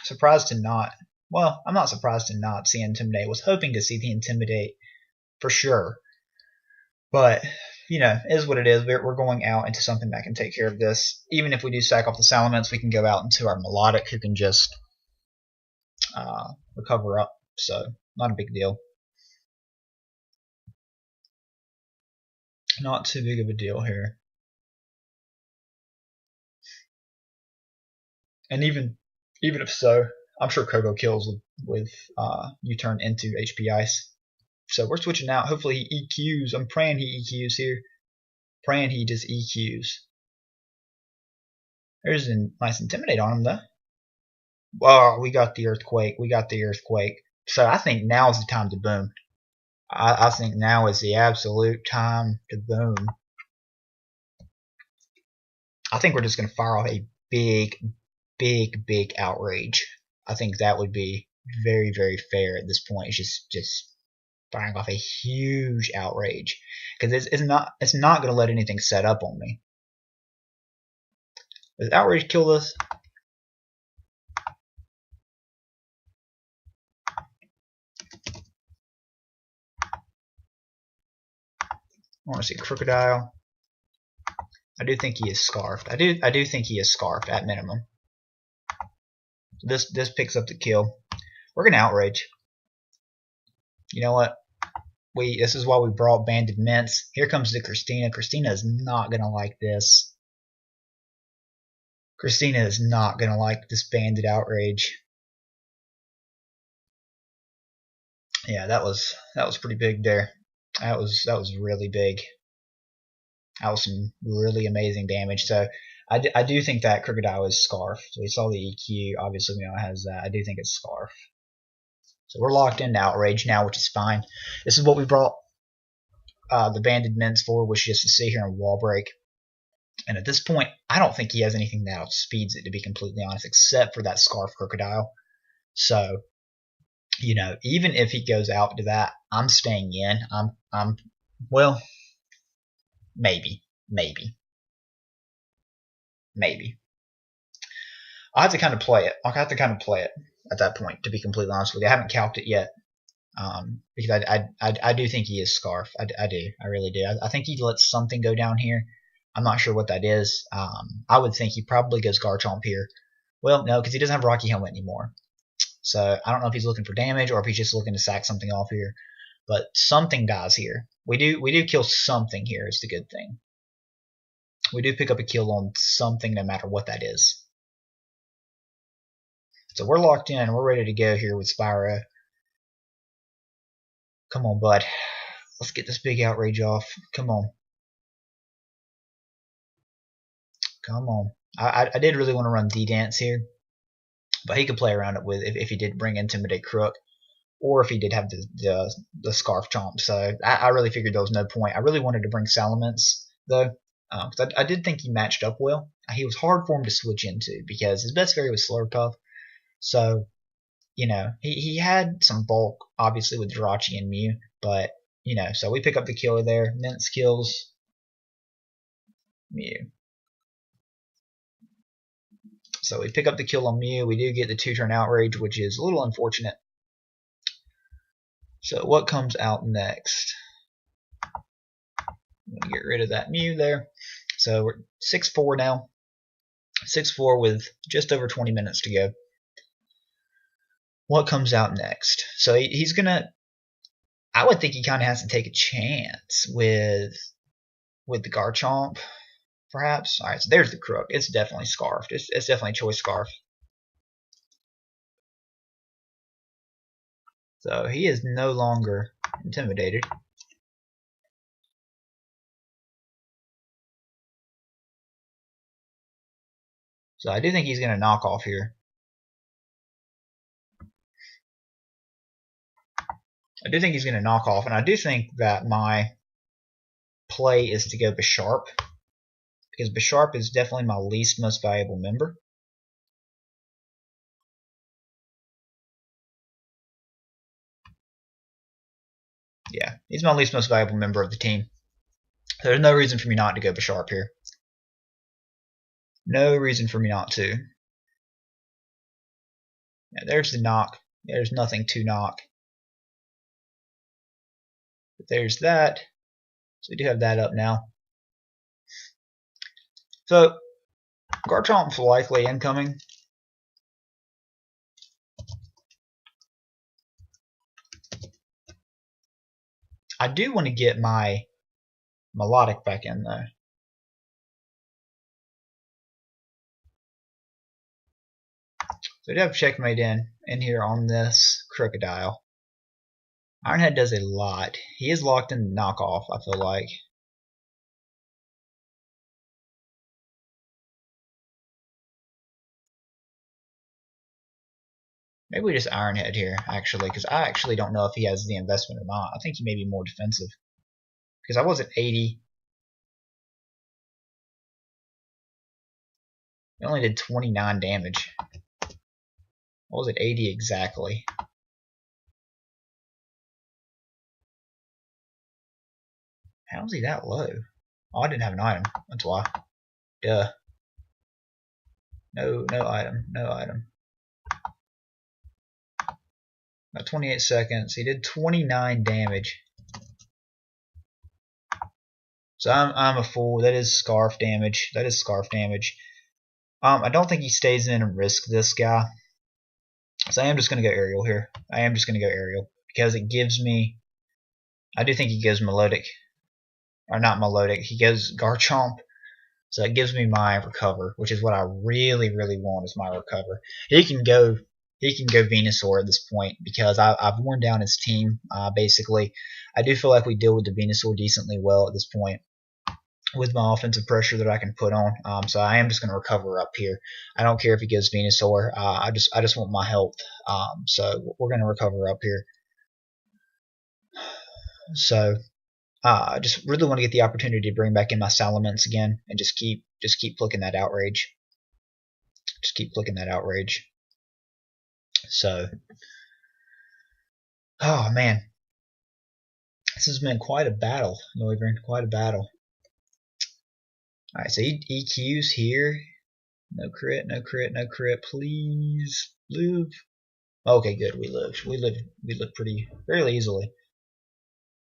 Surprised to not. Well, I'm not surprised to not see Intimidate. Was hoping to see the Intimidate for sure. But, it is what it is. We're going out into something that can take care of this. Even if we do sack off the Salamence, we can go out into our Melodic, who can just recover up. So, not a big deal. Not too big of a deal here. And even if so, I'm sure Kogo kills with U-turn into HP Ice. So we're switching out. Hopefully he EQs. I'm praying he EQs here. Praying he just EQs. There's a nice Intimidate on him though. Well, we got the Earthquake. So I think now is the time to boom. I think now is the absolute time to boom. I think we're just going to fire off a big outrage. I think that would be very fair at this point. It's just firing off a huge outrage because it's not going to let anything set up on me. Does outrage kill this? I want to see Crocodile. I do think he is Scarfed. I do think he is Scarfed at minimum. This picks up the kill. We're gonna outrage. You know what? This is why we brought Banded Mints. Here comes the Christina. Christina is not gonna like this. Christina is not gonna like this Banded outrage. Yeah, that was pretty big there. That was really big. That was some really amazing damage. So I do think that Crocodile is Scarf. So we saw the EQ. Obviously, we know it has that. I do think it's Scarf. So we're locked into Outrage now, which is fine. This is what we brought the Banded Mints for, which is just to sit here and wall break. And at this point, I don't think he has anything that outspeeds it, to be completely honest, except for that Scarf Crocodile. So, even if he goes out to that, I'm staying in. Well, maybe. I'll have to kind of play it. At that point, to be completely honest with you. I haven't calced it yet. Because I do think he is Scarf. I do. I really do. I think he lets something go down here. I'm not sure what that is. I would think he probably goes Garchomp here. Well, no, because he doesn't have Rocky Helmet anymore. So I don't know if he's looking for damage or if he's just looking to sack something off here. But something dies here. We do kill something here is the good thing. We do pick up a kill on something no matter what that is. So we're locked in. We're ready to go here with Spyro. Come on, bud. Let's get this big outrage off. Come on. Come on. I did really want to run D-Dance here. But he could play around it with if he did bring Intimidate Crook. Or if he did have the Scarf Chomp. So I really figured there was no point. I really wanted to bring Salamence, though. Because I did think he matched up well. He was hard for him to switch into because his best fairy was Slurpuff. So, he had some bulk, obviously, with Jirachi and Mew. But, so we pick up the killer there. Mince kills Mew. So we pick up the kill on Mew. We do get the 2-turn Outrage, which is a little unfortunate. So what comes out next? I'm going to get rid of that Mew there. So we're 6-4 now. 6-4 with just over 20 minutes to go. What comes out next? So he's going to... I would think he kind of has to take a chance with the Garchomp, perhaps. Alright, so there's the Crook. It's definitely Scarfed. It's definitely Choice Scarf. So he is no longer intimidated. So I do think he's going to knock off here. I do think he's going to knock off, and I do think that my play is to go Bisharp, because Bisharp is definitely my least most valuable member. Yeah, he's my least most valuable member of the team. So there's no reason for me not to go Bisharp here. No reason for me not to. Yeah, there's the knock. There's nothing to knock. But there's that. So we do have that up now. So Garchomp's likely incoming. I do want to get my Melodic back in though. So I do have Checkmate in here on this Crocodile. Ironhead does a lot. He is locked in knockoff, I feel like. Maybe we just Ironhead here, actually, because I actually don't know if he has the investment or not. I think he may be more defensive. Because I was at 80. It only did 29 damage. I was at 80 exactly. How is he that low? Oh, I didn't have an item. That's why. Duh. No item. No item. About 28 seconds. He did 29 damage. So I'm a fool. That is Scarf damage. That is Scarf damage. I don't think he stays in and risks this guy. So I am just going to go Aerial here. I am just going to go Aerial. Because it gives me... I do think he goes Melodic. Or not Melodic. He goes Garchomp. So it gives me my Recover. Which is what I really, really want is my Recover. He can go Venusaur at this point. Because I've worn down his team, basically. I do feel like we deal with the Venusaur decently well at this point. With my offensive pressure that I can put on. So I am just going to Recover up here. I don't care if he goes Venusaur. I just want my health. So we're going to Recover up here. So Just really want to get the opportunity to bring back in my Salamence again and just keep flicking that outrage. Just keep flicking that outrage. So, oh man, this has been quite a battle, Noivern. Quite a battle. All right, so EQs here. No crit, no crit, no crit. Please live. Okay, good. We live. We live pretty fairly easily.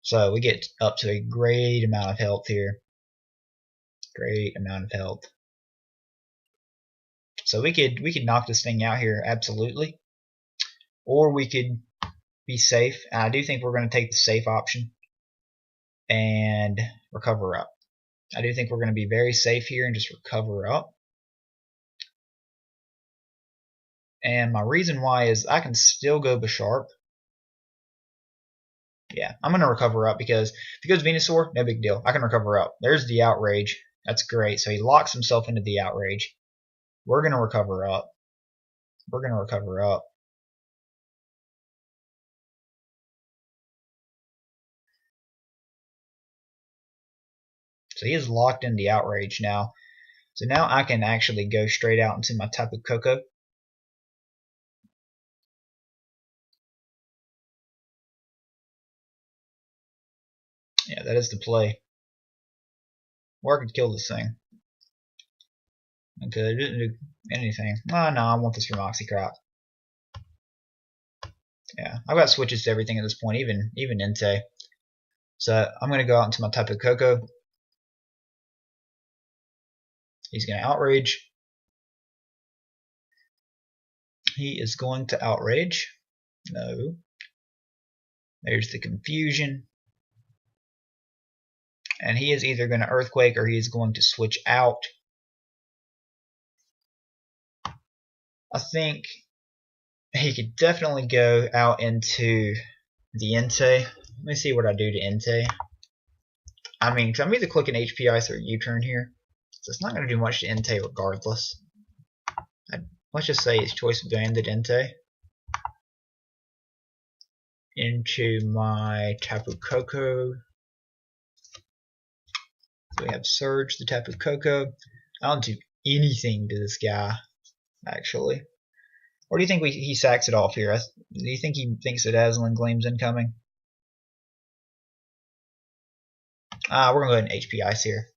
So we get up to a great amount of health here. Great amount of health. So we could knock this thing out here absolutely, or we could be safe. And I do think we're going to take the safe option and recover up. I do think we're going to be very safe here and just recover up. And my reason why is I can still go Bisharp. Yeah, I'm going to recover up because if he goes Venusaur, no big deal. I can recover up. There's the outrage. That's great. So he locks himself into the outrage. We're going to recover up. We're going to recover up. So he is locked in the outrage now. So now I can actually go straight out into my Tapu Koko. Yeah, that is the play. Or I could kill this thing. I could do anything. Oh no, I want this from Oxycrop. Yeah, I've got switches to everything at this point, even Entei. So I'm gonna go out into my Tapu Koko. He's gonna outrage. He is going to outrage. No. There's the confusion. And he is either going to Earthquake or he is going to switch out. I think he could definitely go out into the Entei. Let me see what I do to Entei. I mean, cause I'm either clicking HP Ice or U-turn here. So it's not going to do much to Entei regardless. Let's just say his choice of banded Entei. Into my Tapu Koko. So we have Surge, the Tapu Koko. I don't do anything to this guy, actually. Or do you think he sacks it off here? Do you think he thinks that Dazzling Gleam's incoming? We're going to go ahead and HP Ice here.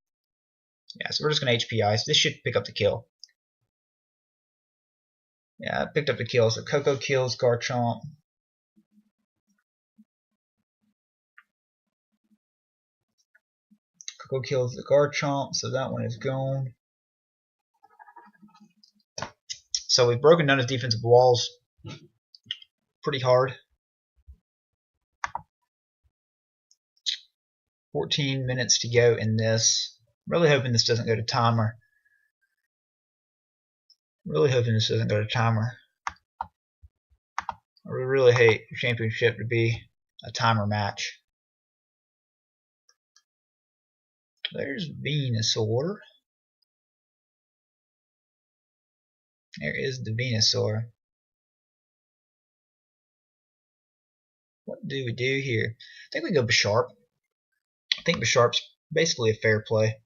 Yeah, so we're just going to HP Ice. This should pick up the kill. Yeah, it picked up the kill. So Koko kills Garchomp. Koko kills the Garchomp, so that one is gone. So we've broken down his defensive walls pretty hard. 14 minutes to go in this. Really hoping this doesn't go to timer. Really hoping this doesn't go to timer. I really hate the championship to be a timer match. There's Venusaur. There is the Venusaur. What do we do here? I think we go Bisharp. I think Bisharp's basically a fair play.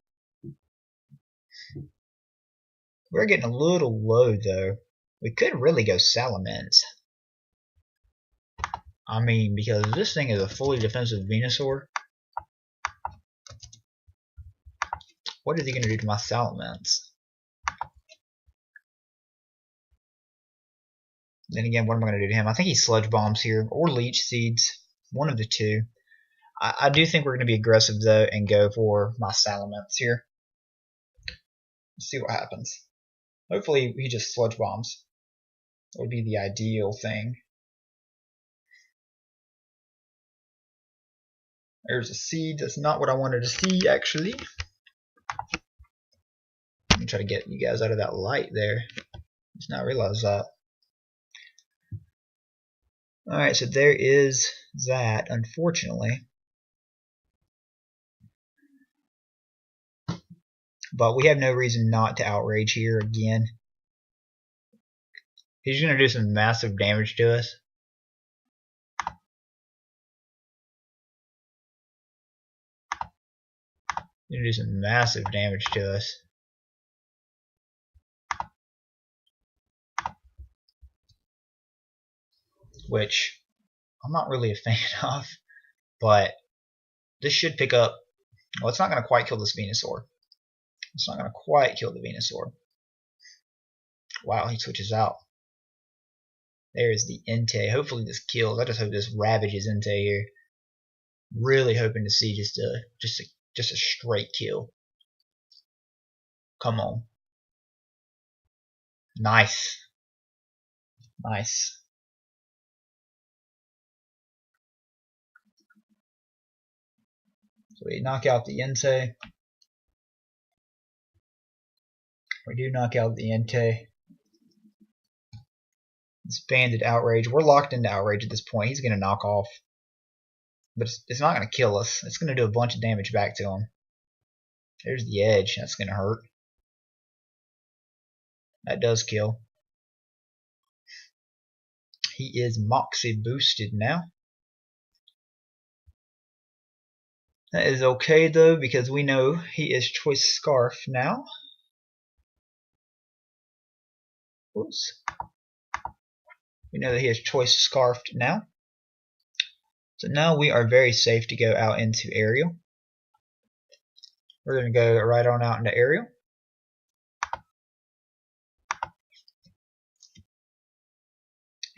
We're getting a little low though. We could really go Salamence. I mean, because this thing is a fully defensive Venusaur. What is he going to do to my Salamence? Then again, what am I going to do to him? I think he Sludge Bombs here, or Leech Seeds. One of the two. I do think we're going to be aggressive, though, and go for my Salamence here. Let's see what happens. Hopefully, he just Sludge Bombs. That would be the ideal thing. There's a seed. That's not what I wanted to see, actually. Let me try to get you guys out of that light there. Just not realize that. Alright, so there is that, unfortunately. But we have no reason not to outrage here again. He's going to do some massive damage to us. Gonna do some massive damage to us. Which I'm not really a fan of, but this should pick up. Well, it's not going to quite kill this Venusaur. It's not going to quite kill the Venusaur. Wow, he switches out. There's the Entei. Hopefully this kills. I just hope this ravages Entei here. Really hoping to see just a straight kill. Come on. Nice. Nice. So we knock out the Entei. We do knock out the Entei. This banded Outrage. We're locked into Outrage at this point. He's going to knock off. But it's not going to kill us. It's going to do a bunch of damage back to him. There's the Edge. That's going to hurt. That does kill. He is Moxie boosted now. That is okay though, because we know he is Choice Scarf now. Oops. We know that he is Choice Scarfed now. So now we are very safe to go out into Aerial. We're going to go right on out into Aerial.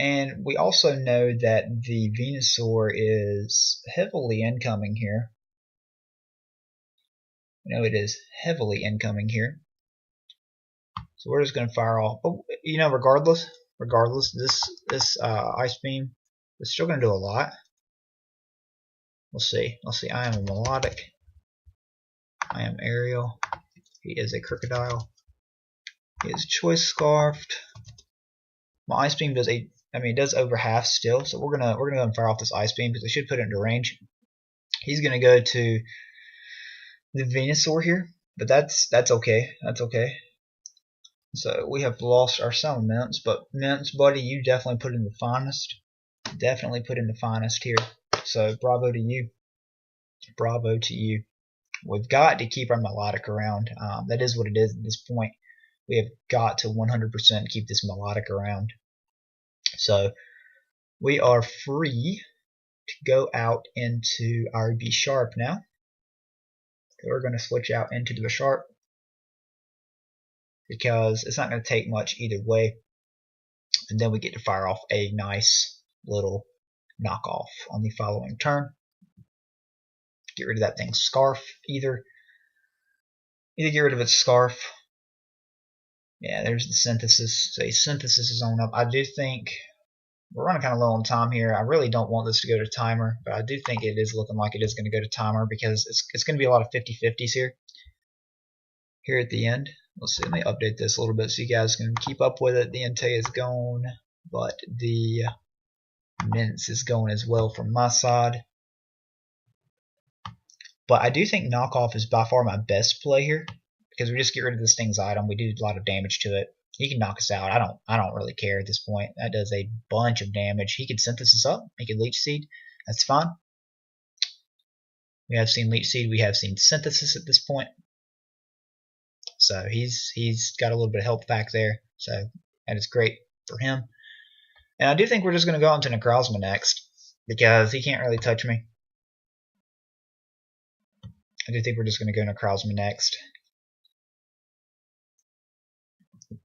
And we also know that the Venusaur is heavily incoming here. We know it is heavily incoming here. So we're just going to fire off. But, you know, regardless, this Ice Beam is still going to do a lot. We'll see. I am a Melodic. I am Aerial. He is a Crocodile. He is Choice Scarfed. My Ice Beam does it does over half still, so we're gonna go and fire off this Ice Beam because it should put it into range. He's gonna go to the Venusaur here, but that's okay. That's okay. So we have lost our Sun Mints, but Mints, buddy, you definitely put in the finest. Definitely put in the finest here. So bravo to you. Bravo to you. We've got to keep our Melodic around. That is what it is at this point. We have got to 100% keep this Melodic around. So we are free to go out into our B Sharp now. So we're going to switch out into the Sharp because it's not going to take much either way. And then we get to fire off a nice little knockoff on the following turn. Get rid of that thing's Scarf. Either get rid of its Scarf. Yeah, there's the Synthesis. So Synthesis is on up. I do think we're running kind of low on time here. I really don't want this to go to timer, but I do think it is looking like it is going to go to timer because it's going to be a lot of 50-50s here at the end. Let's see. Let me update this a little bit so you guys can keep up with it. The Entei is gone, but the Mints is going as well from my side. But I do think knockoff is by far my best play here because we just get rid of this thing's item. We do a lot of damage to it. He can knock us out. I don't really care at this point. That does a bunch of damage. He could Synthesis up. He could Leech Seed. That's fine. We have seen Leech Seed. We have seen Synthesis at this point. So he's got a little bit of health back there. So that is great for him. And I do think we're just going to go into Necrozma next because he can't really touch me. I do think we're just going to go Necrozma next.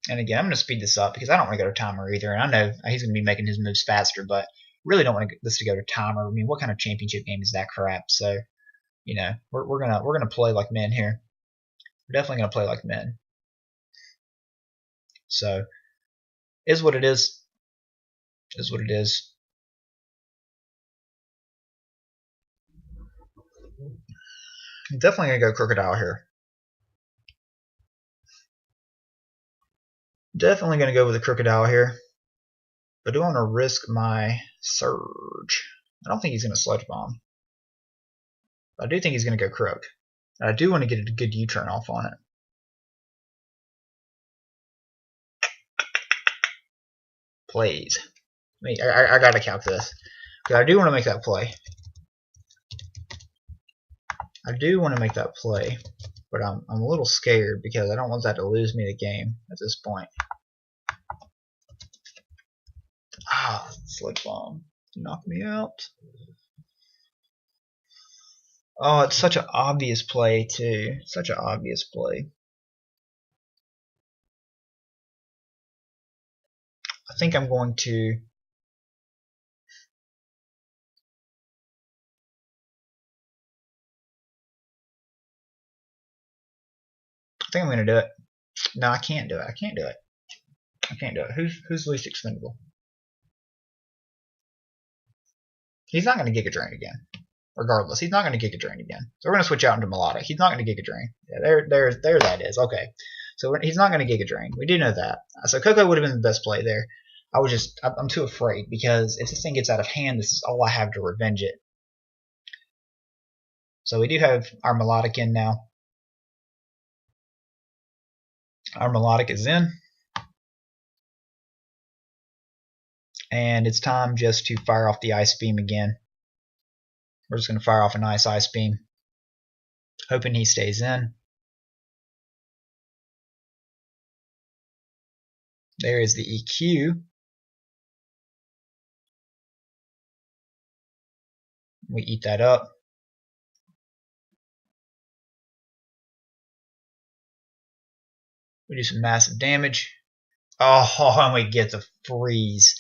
And again, I'm going to speed this up because I don't want to go to timer either. And I know he's going to be making his moves faster, but really don't want this to go to timer. I mean, what kind of championship game is that crap? So, you know, we're gonna play like men here. We're definitely gonna play like men. So, is what it is. Is what it is. I'm definitely gonna go Crocodile here. Definitely going to go with a Crocodile here. But I do want to risk my Surge. I don't think he's going to Sludge Bomb. But I do think he's going to go Croak. And I do want to get a good U-turn off on it. Plays. I got to calc this. Because I do want to make that play. I do want to make that play, but I'm a little scared because I don't want that to lose me the game at this point. Ah, slick bomb. Knock me out. Oh, it's such an obvious play, too. Such an obvious play. I think I'm going to... I think I'm going to do it. No, I can't do it. I can't do it. I can't do it. Who's least expendable? He's not going to Giga Drain again. Regardless, he's not going to Giga Drain again. So we're going to switch out into Melodic. He's not going to Giga Drain. Yeah, there that is. Okay. So he's not going to Giga Drain. We do know that. So Coco would have been the best play there. I'm too afraid because if this thing gets out of hand, this is all I have to revenge it. So we do have our Melodic in now. Our Melodic is in. And it's time just to fire off the Ice Beam again. We're just going to fire off a nice Ice Beam, hoping he stays in. There is the EQ. We eat that up. We do some massive damage. Oh, and we get the freeze.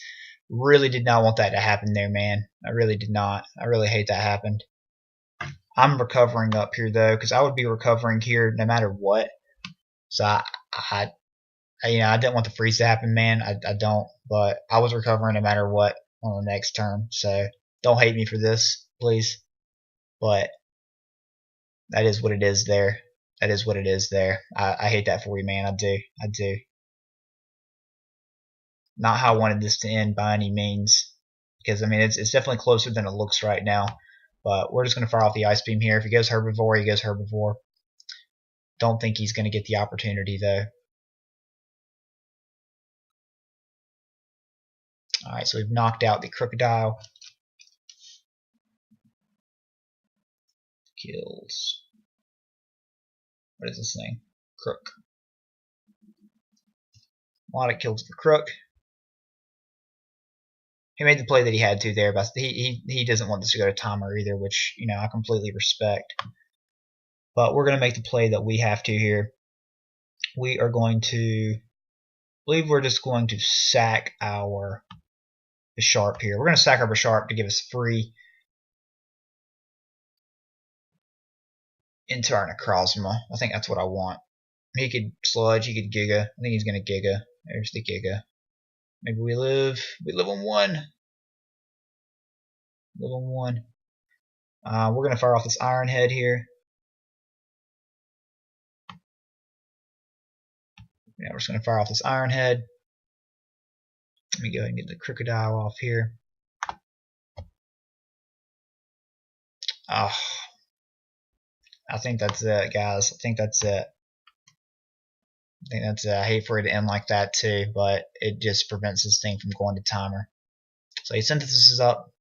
Really did not want that to happen there, man. I really did not. I really hate that happened. I'm recovering up here, though, because I would be recovering here no matter what. So I didn't want the freeze to happen, man. I don't. But I was recovering no matter what on the next turn. So don't hate me for this, please. But that is what it is there. That is what it is there. I hate that for you, man. I do. I do. Not how I wanted this to end by any means. Because, I mean, it's definitely closer than it looks right now. But we're just going to fire off the Ice Beam here. If he goes Herbivore, he goes Herbivore. Don't think he's going to get the opportunity, though. Alright, so we've knocked out the Crocodile. Kills. What is this thing? Crook. Melodic kills the Crook. He made the play that he had to there, but he doesn't want this to go to timer either, which, you know, I completely respect. But we're going to make the play that we have to here. We are going to, I believe we're just going to sack our Bisharp here. We're going to sack our Bisharp to give us free into our Necrozma. I think that's what I want. He could Sludge, he could Giga. I think he's going to Giga. There's the Giga. Maybe we live on 1. Live on 1. We're going to fire off this Iron Head here. Yeah, we're just going to fire off this Iron Head. Let me go ahead and get the Crocodile off here. Oh, I think that's it, guys. I think that's it. I think that's it. I hate for it to end like that too, but it just prevents this thing from going to timer. So he synthesis up.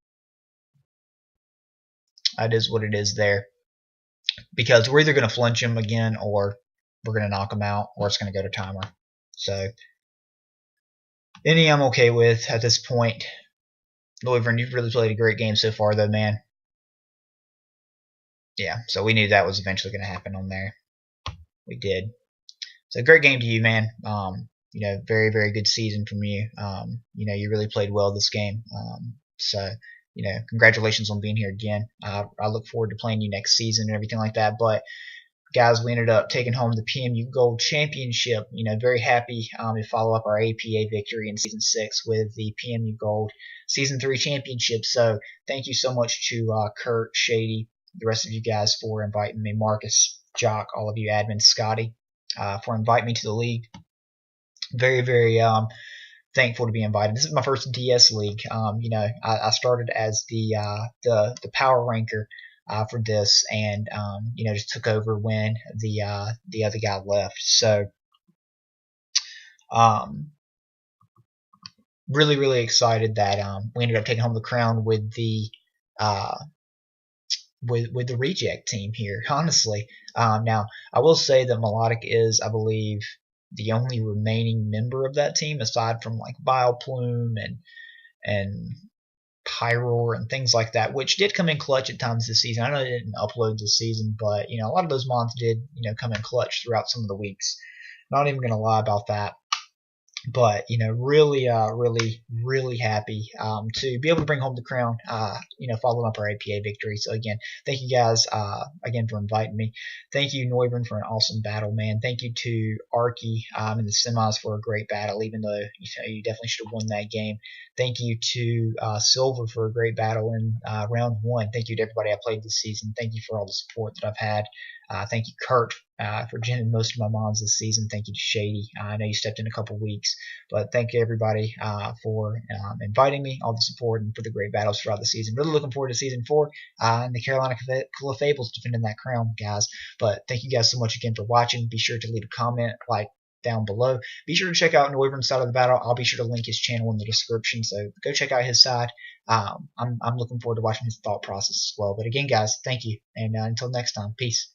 That is what it is there. Because we're either going to flinch him again, or we're going to knock him out, or it's going to go to timer. So any I'm okay with at this point. Noivern, you've really played a great game so far, though, man. Yeah, so we knew that was eventually going to happen on there. We did. So great game to you, man. You know, very, very good season from you. You know, you really played well this game. So, you know, congratulations on being here again. I look forward to playing you next season and everything like that. But, guys, we ended up taking home the PMU-Gold Championship. You know, very happy to follow up our APA victory in Season 6 with the PMU-Gold Season 3 Championship. So, thank you so much to Kurt, Shady, the rest of you guys for inviting me, Marcus, Jock, all of you admins, Scotty, for inviting me to the league. Very, very thankful to be invited. This is my first DS league. You know, I started as the power ranker for this, and you know, just took over when the other guy left. So really, really excited that we ended up taking home the crown with the with the reject team here, honestly. Now, I will say that Melodic is, I believe, the only remaining member of that team aside from like Bioplume and Pyroar and things like that, which did come in clutch at times this season. I know they didn't upload this season, but a lot of those mods did come in clutch throughout some of the weeks. Not even gonna lie about that. But really, really happy to be able to bring home the crown. Following up our APA victory. So again, thank you guys again for inviting me. Thank you, Noivern, for an awesome battle, man. Thank you to Arki in the semis for a great battle, even though you definitely should have won that game. Thank you to Silver for a great battle in round one. Thank you to everybody I played this season. Thank you for all the support that I've had. Thank you, Kurt, for genning most of my mods this season. Thank you to Shady. I know you stepped in a couple weeks, but thank you everybody for inviting me, all the support, and for the great battles throughout the season. Really looking forward to season 4 and the Carolina Clefables defending that crown, guys. But thank you guys so much again for watching. Be sure to leave a comment, like, down below. Be sure to check out Noivern's side of the battle. I'll be sure to link his channel in the description, so go check out his side. I'm looking forward to watching his thought process as well. But again, guys, thank you, and until next time, peace.